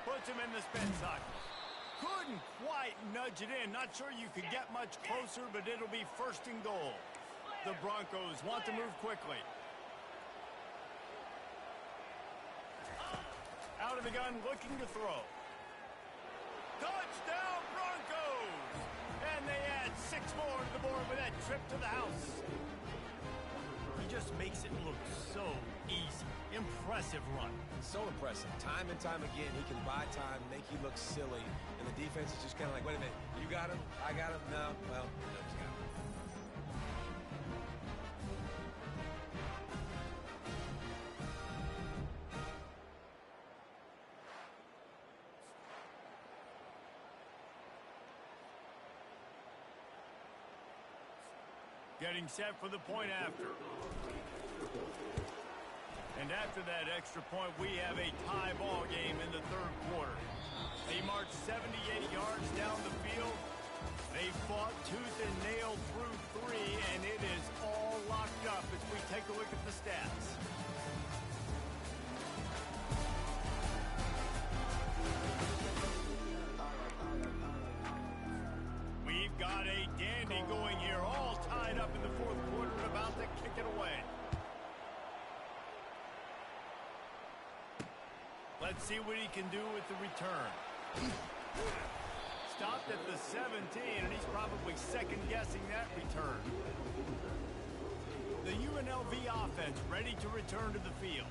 Puts him in the spin cycle. Couldn't quite nudge it in. Not sure you could get much closer, but it'll be 1st and goal. The Broncos want to move quickly. Out of the gun, looking to throw. Touchdown, Broncos! And they add 6 more to the board with that trip to the house. He just makes it look so easy. Impressive run. So impressive. Time and time again, he can buy time, make you look silly, and the defense is just kind of like, wait a minute, you got him? I got him? No. Well, no, he's got him. Getting set for the point after. And after that extra point, we have a tie ball game in the 3rd quarter. They marched 78 yards down the field. They fought tooth and nail through 3, and it is all locked up as we take a look at the stats. We've got a dandy going here, all tied up in the 4th quarter and about to kick it away. Let's see what he can do with the return. Stopped at the 17, and he's probably second-guessing that return. The UNLV offense ready to return to the field.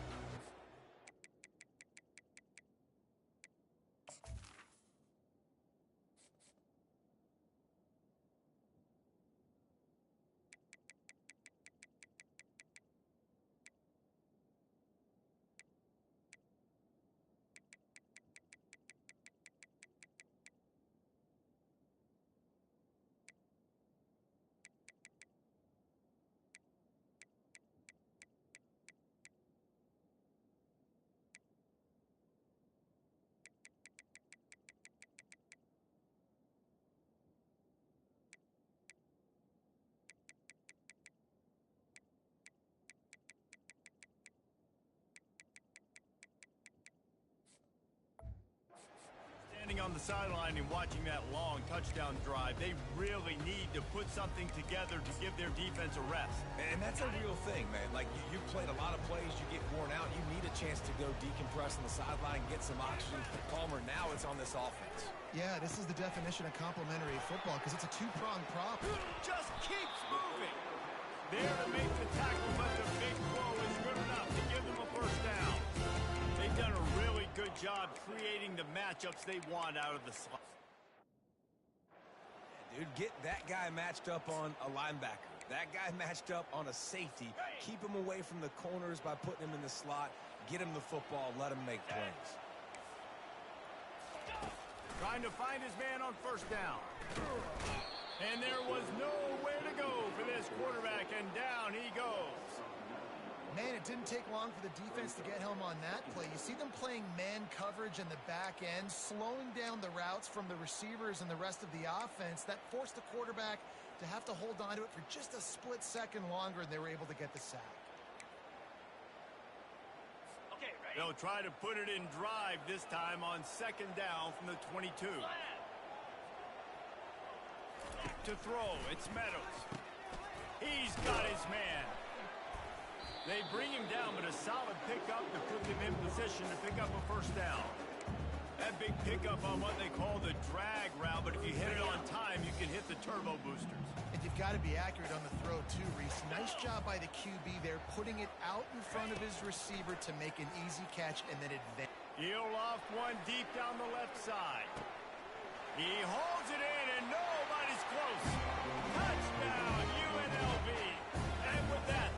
On the sideline and watching that long touchdown drive, they really need to put something together to give their defense a rest. And that's a real thing, man. Like, you played a lot of plays, you get worn out, you need a chance to go decompress on the sideline, get some oxygen. Palmer, now it's on this offense. Yeah, this is the definition of complementary football because it's a 2-pronged prop. Just keeps moving. There to make the tackle, but the big throw is good enough to give them a 1st down. They've done a really good job creating the matchups they want out of the slot. Dude, get that guy matched up on a linebacker. That guy matched up on a safety. Keep him away from the corners by putting him in the slot. Get him the football. Let him make plays. Trying to find his man on 1st down. And there was nowhere to go for this quarterback, and down he goes. Man, it didn't take long for the defense to get home on that play. You see them playing man coverage in the back end, slowing down the routes from the receivers and the rest of the offense. That forced the quarterback to have to hold on to it for just a split second longer, and they were able to get the sack. Okay, ready? They'll try to put it in drive this time on second down from the 22. To throw, it's Meadows. He's got his man. They bring him down, but a solid pickup to put them in position to pick up a first down. That big pickup on what they call the drag route, but if you hit it on time, you can hit the turbo boosters. And you've got to be accurate on the throw too, Reese. Nice job by the QB there, putting it out in front of his receiver to make an easy catch and then advance. He'll loft one deep down the left side. He holds it in, and nobody's close. Touchdown, UNLV. And with that,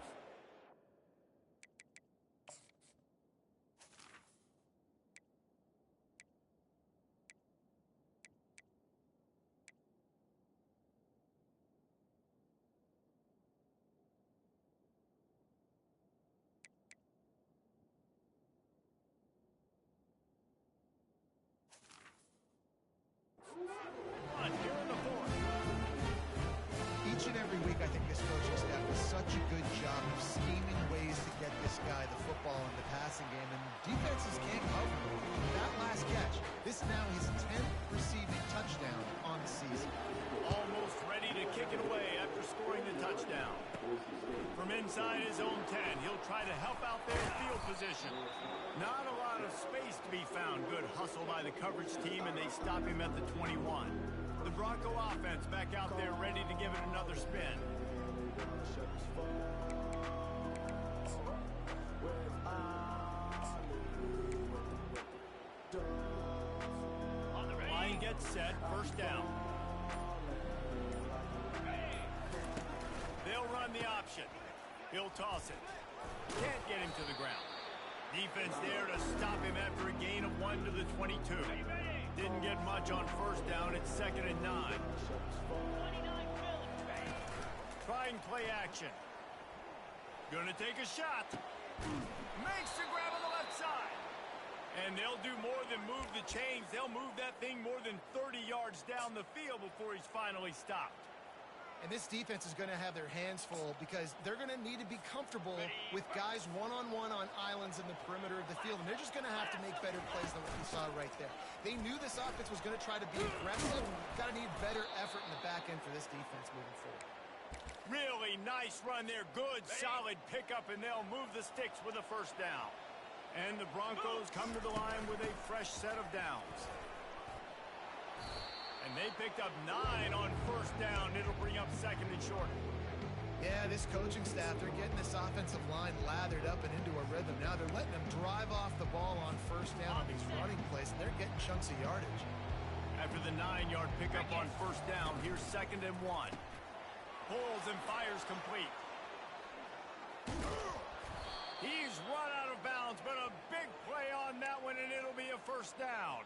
here in the fourth. Each and every week, I think this coaching staff does such a good job of scheming ways to get this guy the football in the passing game, and defenses can't cover him. That last catch, this now his 10th receiving touchdown on the season. Almost ready to kick it away after scoring the touchdown. From inside his own 10, he'll try to help out their field position. Not a lot of space to be found. Good hustle by the coverage team, and they stop him at the 21. The Bronco offense back out there ready to give it another spin. Line gets set, first down. They'll run the option. He'll toss it. Can't get him to the ground. Defense there to stop him after a gain of 1 to the 22. Didn't get much on first down. It's 2nd and 9. Trying play action. Gonna take a shot. Makes the grab on the left side. And they'll do more than move the chains. They'll move that thing more than 30 yards down the field before he's finally stopped. And this defense is going to have their hands full because they're going to need to be comfortable with guys one-on-one on islands in the perimeter of the field. And they're just going to have to make better plays than what we saw right there. They knew this offense was going to try to be aggressive. Got to need better effort in the back end for this defense moving forward. Really nice run there. Good, solid pickup, and they'll move the sticks with a first down. And the Broncos come to the line with a fresh set of downs. And they picked up 9 on first down. It'll bring up 2nd and short. Yeah, this coaching staff, they're getting this offensive line lathered up and into a rhythm. Now they're letting them drive off the ball on first down on these running plays, and they're getting chunks of yardage. After the 9-yard pickup on first down, here's 2nd and 1. Pulls and fires complete. He's run out of bounds, but a big play on that one, and it'll be a first down.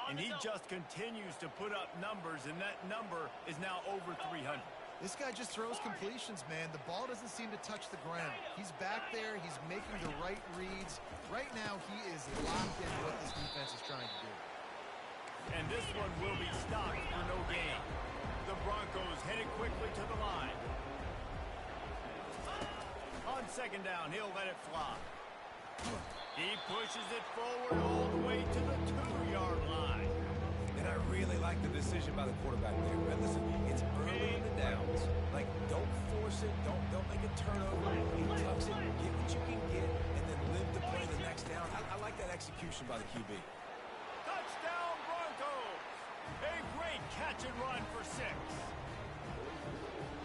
And he just continues to put up numbers, and that number is now over 300. This guy just throws completions, man. The ball doesn't seem to touch the ground. He's back there. He's making the right reads. Right now, he is locked in what this defense is trying to do. And this one will be stopped for no gain. The Broncos headed quickly to the line. On second down, he'll let it fly. He pushes it forward all the way to the 2-yard line. And I really like the decision by the quarterback there. And listen, it's early in the downs. Like, don't force it. Don't make a turnover. He tucks it, get what you can get, and then live to play the next down. I like that execution by the QB. Touchdown, Broncos! A great catch and run for 6.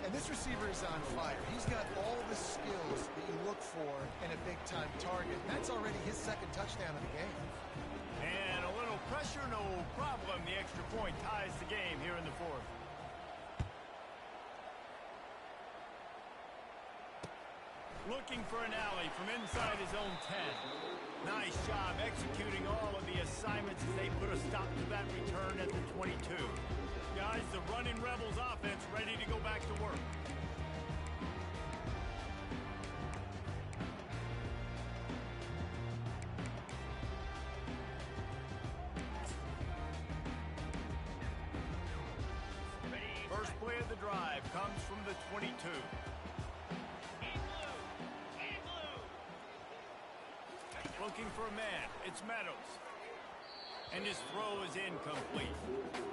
And this receiver is on fire. He's got all the skills that you look for in a big-time target. That's already his 2nd touchdown of the game. And a little pressure, no problem. The extra point ties the game here in the 4th. Looking for an alley from inside his own 10. Nice job executing all of the assignments as they put a stop to that return at the 22. Guys, the running Rebels offense ready to go back to work. First play of the drive comes from the 22. Looking for a man. It's Meadows. And his throw is incomplete.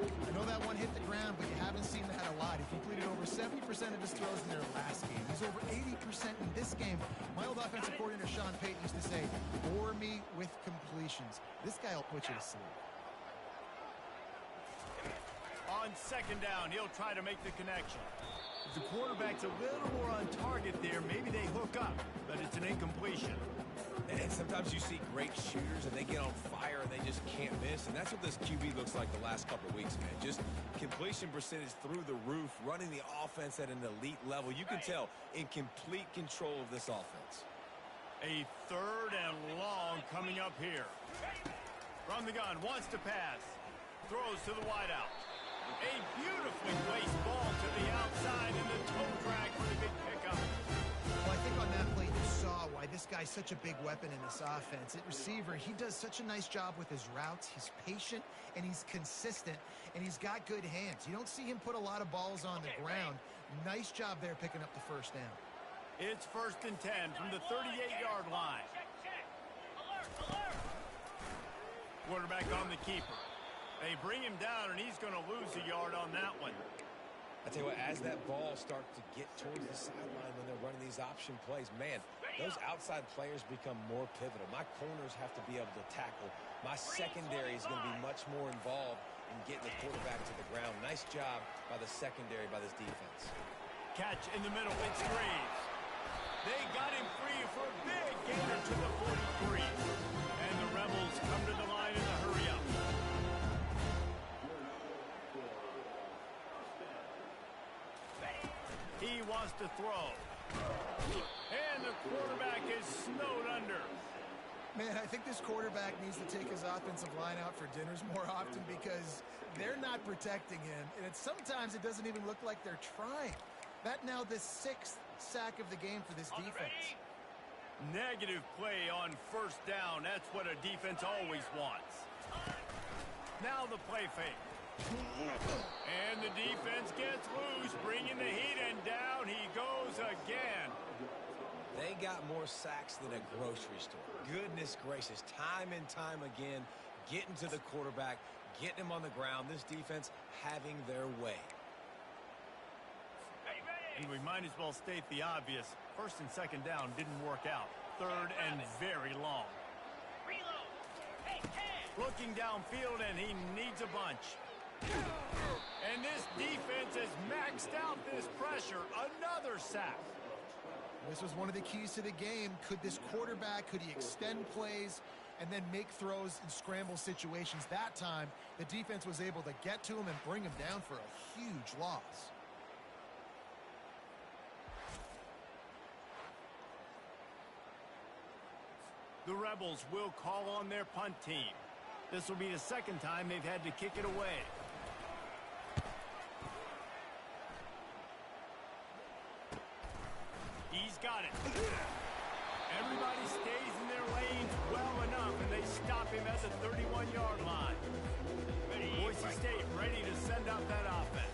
I know that one hit the ground, but you haven't seen that a lot. He completed over 70% of his throws in their last game. He's over 80% in this game. My old offensive coordinator, Sean Payton, used to say, bore me with completions. This guy will put you to sleep. On second down, he'll try to make the connection. If the quarterback's a little more on target there, maybe they hook up, but it's an incompletion. And sometimes you see great shooters and they get on fire and they just can't miss. And that's what this QB looks like the last couple of weeks, man. Just completion percentage through the roof, running the offense at an elite level. You can tell in complete control of this offense. A third and long coming up here. From the gun, wants to pass. Throws to the wideout. A beautifully placed ball to the outside in the toe drag for the big pickup. Well, I think on that play you saw why this guy's such a big weapon in this offense. At receiver, he does such a nice job with his routes. He's patient, and he's consistent, and he's got good hands. You don't see him put a lot of balls on the ground. Nice job there picking up the first down. It's 1st and 10 from the 38-yard line. Check. Alert. Quarterback on the keeper. They bring him down, and he's going to lose a yard on that one. I tell you what, as that ball starts to get towards the sideline when they're running these option plays, man, those outside players become more pivotal. My corners have to be able to tackle. My secondary is going to be much more involved in getting the quarterback to the ground. Nice job by the secondary, by this defense. Catch in the middle. It's Graves. They got him free for a big gainer to the 43. And the Rebels come to the line in the hurry-up. He wants to throw. And the quarterback is snowed under. Man, I think this quarterback needs to take his offensive line out for dinners more often because they're not protecting him. And sometimes it doesn't even look like they're trying. That now the 6th sack of the game for this defense. Negative play on 1st down. That's what a defense always wants. Now the play fake. And the defense gets loose, bringing the heat, and down he goes again. They got more sacks than a grocery store. Goodness gracious, time and time again, getting to the quarterback, getting him on the ground. This defense having their way. And we might as well state the obvious. 1st and 2nd down didn't work out. 3rd and very long. Reload. Hey. Looking downfield, and he needs a bunch. And this defense has maxed out this pressure. Another sack. This was one of the keys to the game. Could this quarterback, could he extend plays and then make throws in scramble situations? That time, the defense was able to get to him and bring him down for a huge loss. The Rebels will call on their punt team. This will be the 2nd time they've had to kick it away. He's got it. Everybody stays in their lanes well enough, and they stop him at the 31-yard line. Boise State ready to send out that offense.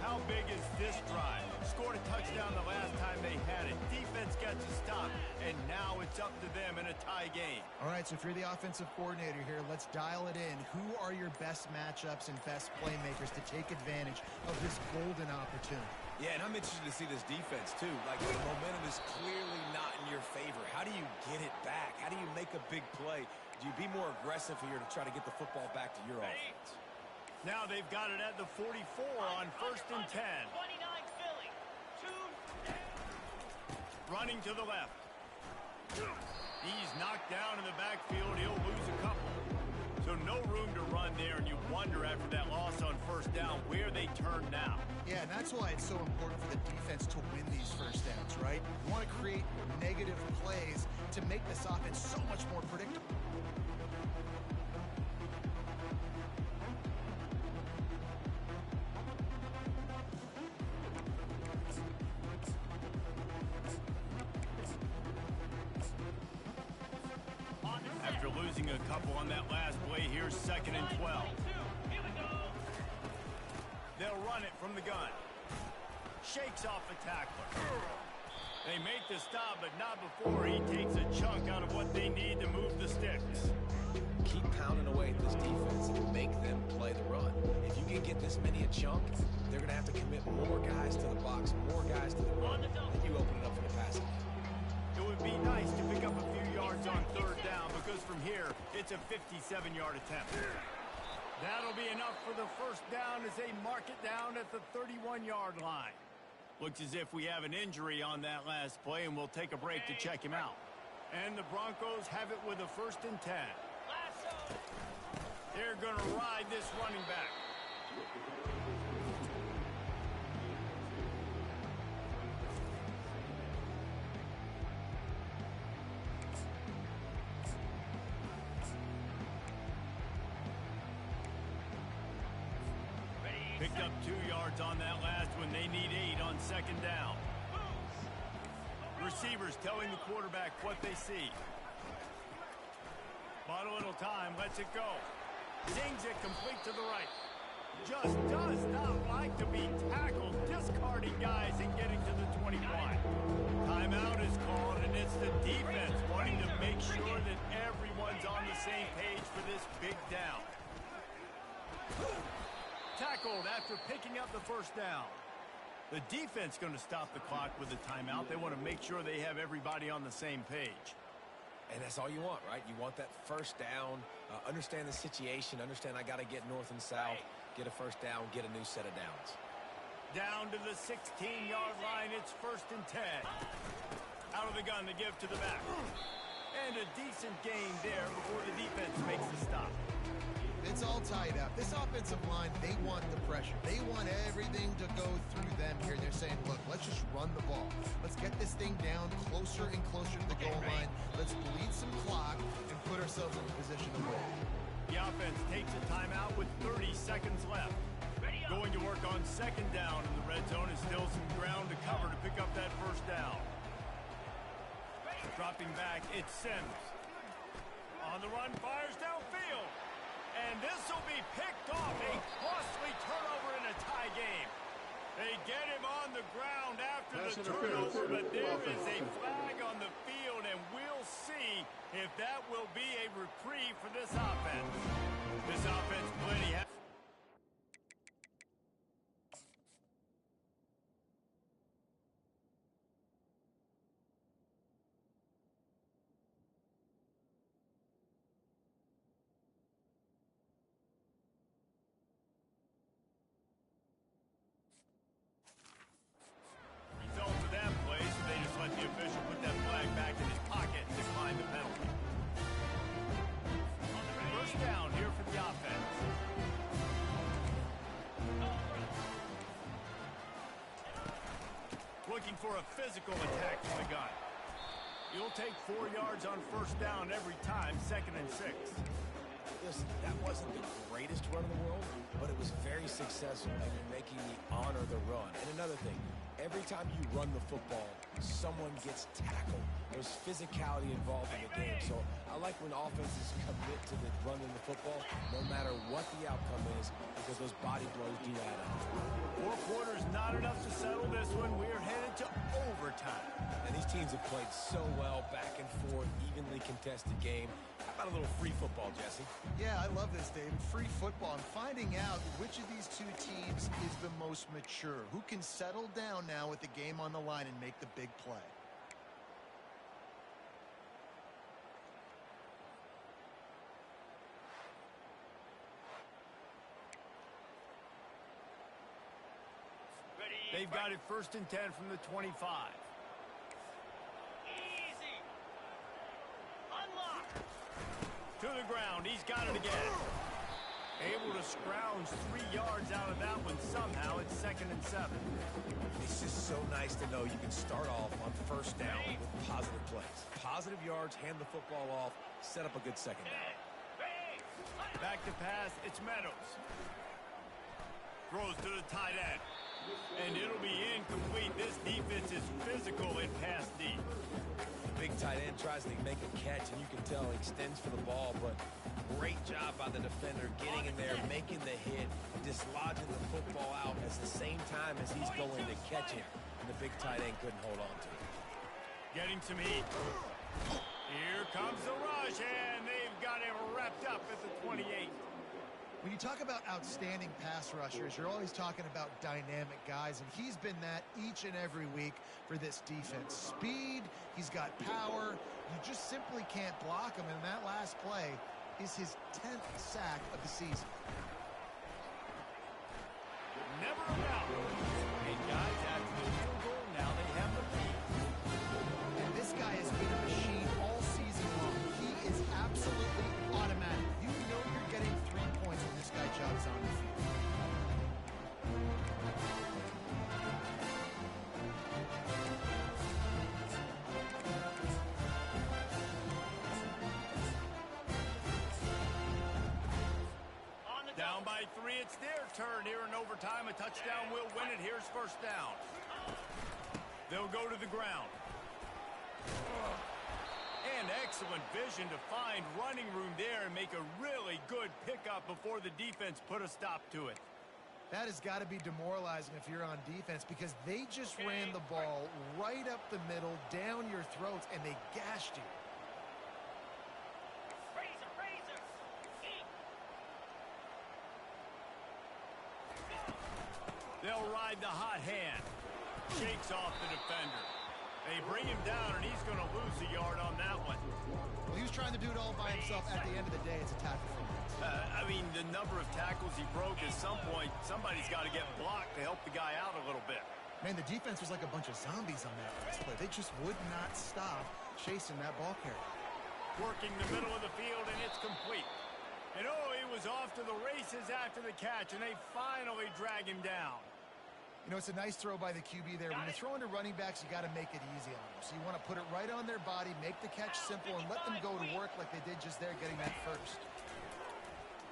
How big is this drive? Scored a touchdown the last time they had it. Defense gets a stop, and now it's up to them in a tie game. All right, so if you're the offensive coordinator here, let's dial it in. Who are your best matchups and best playmakers to take advantage of this golden opportunity? Yeah, and I'm interested to see this defense, too. Like, the momentum is clearly not in your favor. How do you get it back? How do you make a big play? Do you be more aggressive here to try to get the football back to your offense? Now they've got it at the 44 on 1st and 10. 29 Philly. 2. Running to the left. He's knocked down in the backfield. He'll lose a couple. So no room to run there, and you wonder after that loss on 1st down where they turn now. Yeah, and that's why it's so important for the defense to win these 1st downs, right? You want to create negative plays to make this offense so much more predictable. After losing a couple on that last play, here's 2nd and 12. They'll run it from the gun. Shakes off the tackler. They make the stop, but not before he takes a chunk out of what they need to move the sticks. Keep pounding away at this defense and make them play the run. If you can get this many a chunk, they're going to have to commit more guys to the box, more guys to the run, and you open it up for the passing. It would be nice to pick up a few yards on third down because from here, it's a 57-yard attempt. That'll be enough for the first down as they mark it down at the 31-yard line. Looks as if we have an injury on that last play, and we'll take a break to check him out. And the Broncos have it with a 1st and 10. They're going to ride this running back. Picked up 2 yards on that last one. They need 8 on 2nd down. Receivers telling the quarterback what they see. Bought a little time, lets it go. Zings it complete to the right. Just does not like to be tackled, discarding guys and getting to the 21. Timeout is called, and it's the defense wanting to make sure that everyone's on the same page for this big down. Tackled after picking up the 1st down. The defense going to stop the clock with a timeout. They want to make sure they have everybody on the same page. And that's all you want, right? You want that 1st down, understand the situation, understand I got to get north and south, get a 1st down, get a new set of downs. Down to the 16-yard line, it's 1st and 10. Out of the gun to give to the back. And a decent gain there before the defense makes the stop. It's all tied up. This offensive line, they want the pressure. They want everything to go through them here. They're saying, look, let's just run the ball. Let's get this thing down closer and closer to the goal line. Let's bleed some clock and put ourselves in a position to win. The offense takes a timeout with 30 seconds left. Going to work on 2nd down, and the red zone is still some ground to cover to pick up that 1st down. Dropping back, it's Sims. On the run, fires downfield. And this will be picked off. A costly turnover in a tie game. They get him on the ground after the turnover, but there is a flag on the field, and we'll see if that will be a reprieve for this offense. This offense plenty. Looking for a physical attack from the gun. You'll take 4 yards on 1st down every time, 2nd and 6. Listen, that wasn't the greatest run in the world, but it was very successful, and you're making me honor the run. And another thing, every time you run the football, someone gets tackled. There's physicality involved in the game. So I like when offenses commit to the running the football, no matter what the outcome is, because those body blows do add up. 4 quarters, not enough to settle this one. We're headed to overtime. And these teams have played so well, back and forth, evenly contested game. How about a little free football, Jesse? Yeah, I love this, David. Free football. I'm finding out which of these two teams is the most mature. Who can settle down now with the game on the line and make the big play? They've got it 1st and 10 from the 25. Easy. Unlock. To the ground. He's got it again. Able to scrounge 3 yards out of that one somehow. It's 2nd and 7. It's just so nice to know you can start off on 1st down with positive plays. Positive yards, hand the football off, set up a good 2nd down. Back to pass. It's Meadows. Throws to the tight end. And it'll be incomplete. This defense is physical in pass deep. The big tight end tries to make a catch, and you can tell he extends for the ball, but great job by the defender getting in there, making the hit, dislodging the football out at the same time as he's going to catch it, and the big tight end couldn't hold on to it. Getting some heat. Here comes the rush, and they've got him wrapped up at the 28. When you talk about outstanding pass rushers, you're always talking about dynamic guys, and he's been that each and every week for this defense. Speed, he's got power. You just simply can't block him, and that last play is his 10th sack of the season. Never a doubt. And guys, after the field goal, now they have the lead. And this guy has been a machine all season long. He is absolutely automatic. You know you're getting 3 points when this guy jogs on the field. Down by 3, it's their turn here in overtime. A touchdown will win it. Here's first down. They'll go to the ground. And excellent vision to find running room there and make a really good pickup before the defense put a stop to it. That has got to be demoralizing if you're on defense, because they just ran the ball right up the middle, down your throats, and they gashed you. They'll ride the hot hand. Shakes off the defender. They bring him down, and he's going to lose a yard on that one. Well, he was trying to do it all by himself. At the end of the day, it's a tackle for him. I mean, the number of tackles he broke, at some point, somebody's got to get blocked to help the guy out a little bit. Man, the defense was like a bunch of zombies on that last play. They just would not stop chasing that ball carrier. Working the middle of the field, and it's complete. And oh, he was off to the races after the catch, and they finally drag him down. You know, it's a nice throw by the QB there. When you're throwing to running backs, you got to make it easy on them. So you want to put it right on their body, make the catch simple, and let them go to work like they did just there, getting that first.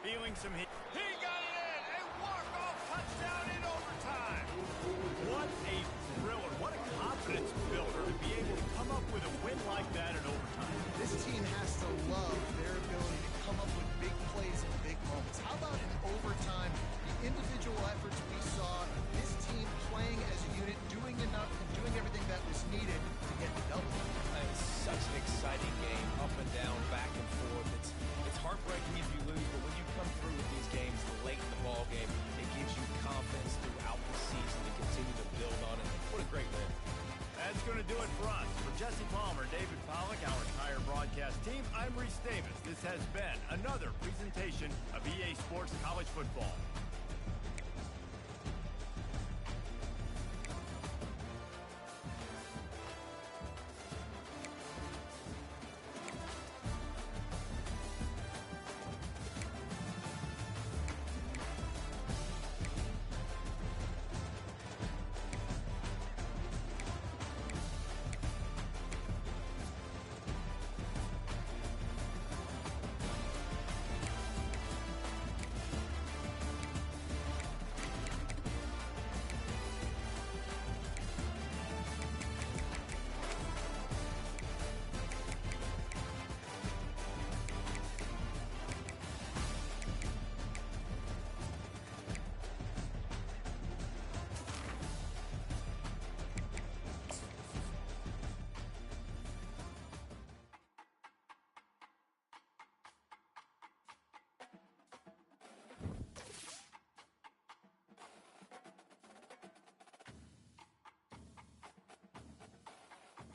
Feeling some heat. He got it in! A walk-off touchdown in overtime! What a thriller. What a confidence builder to be able to come up with a win like that in overtime. This team has to love their ability to come up with big plays in big moments. How about in overtime, the individual efforts we saw, this team playing as a unit, doing enough and doing everything that was needed to get the double. It's such an exciting game, up and down, back and forth. It's heartbreaking if you lose, but when you come through with these games late in the ball game, it gives you confidence throughout the season to continue to build on it. What a great win. That's going to do it for us. For Jesse Palmer, David Pollack, our entire broadcast team, I'm Reese Davis. This has been another presentation of EA Sports College Football.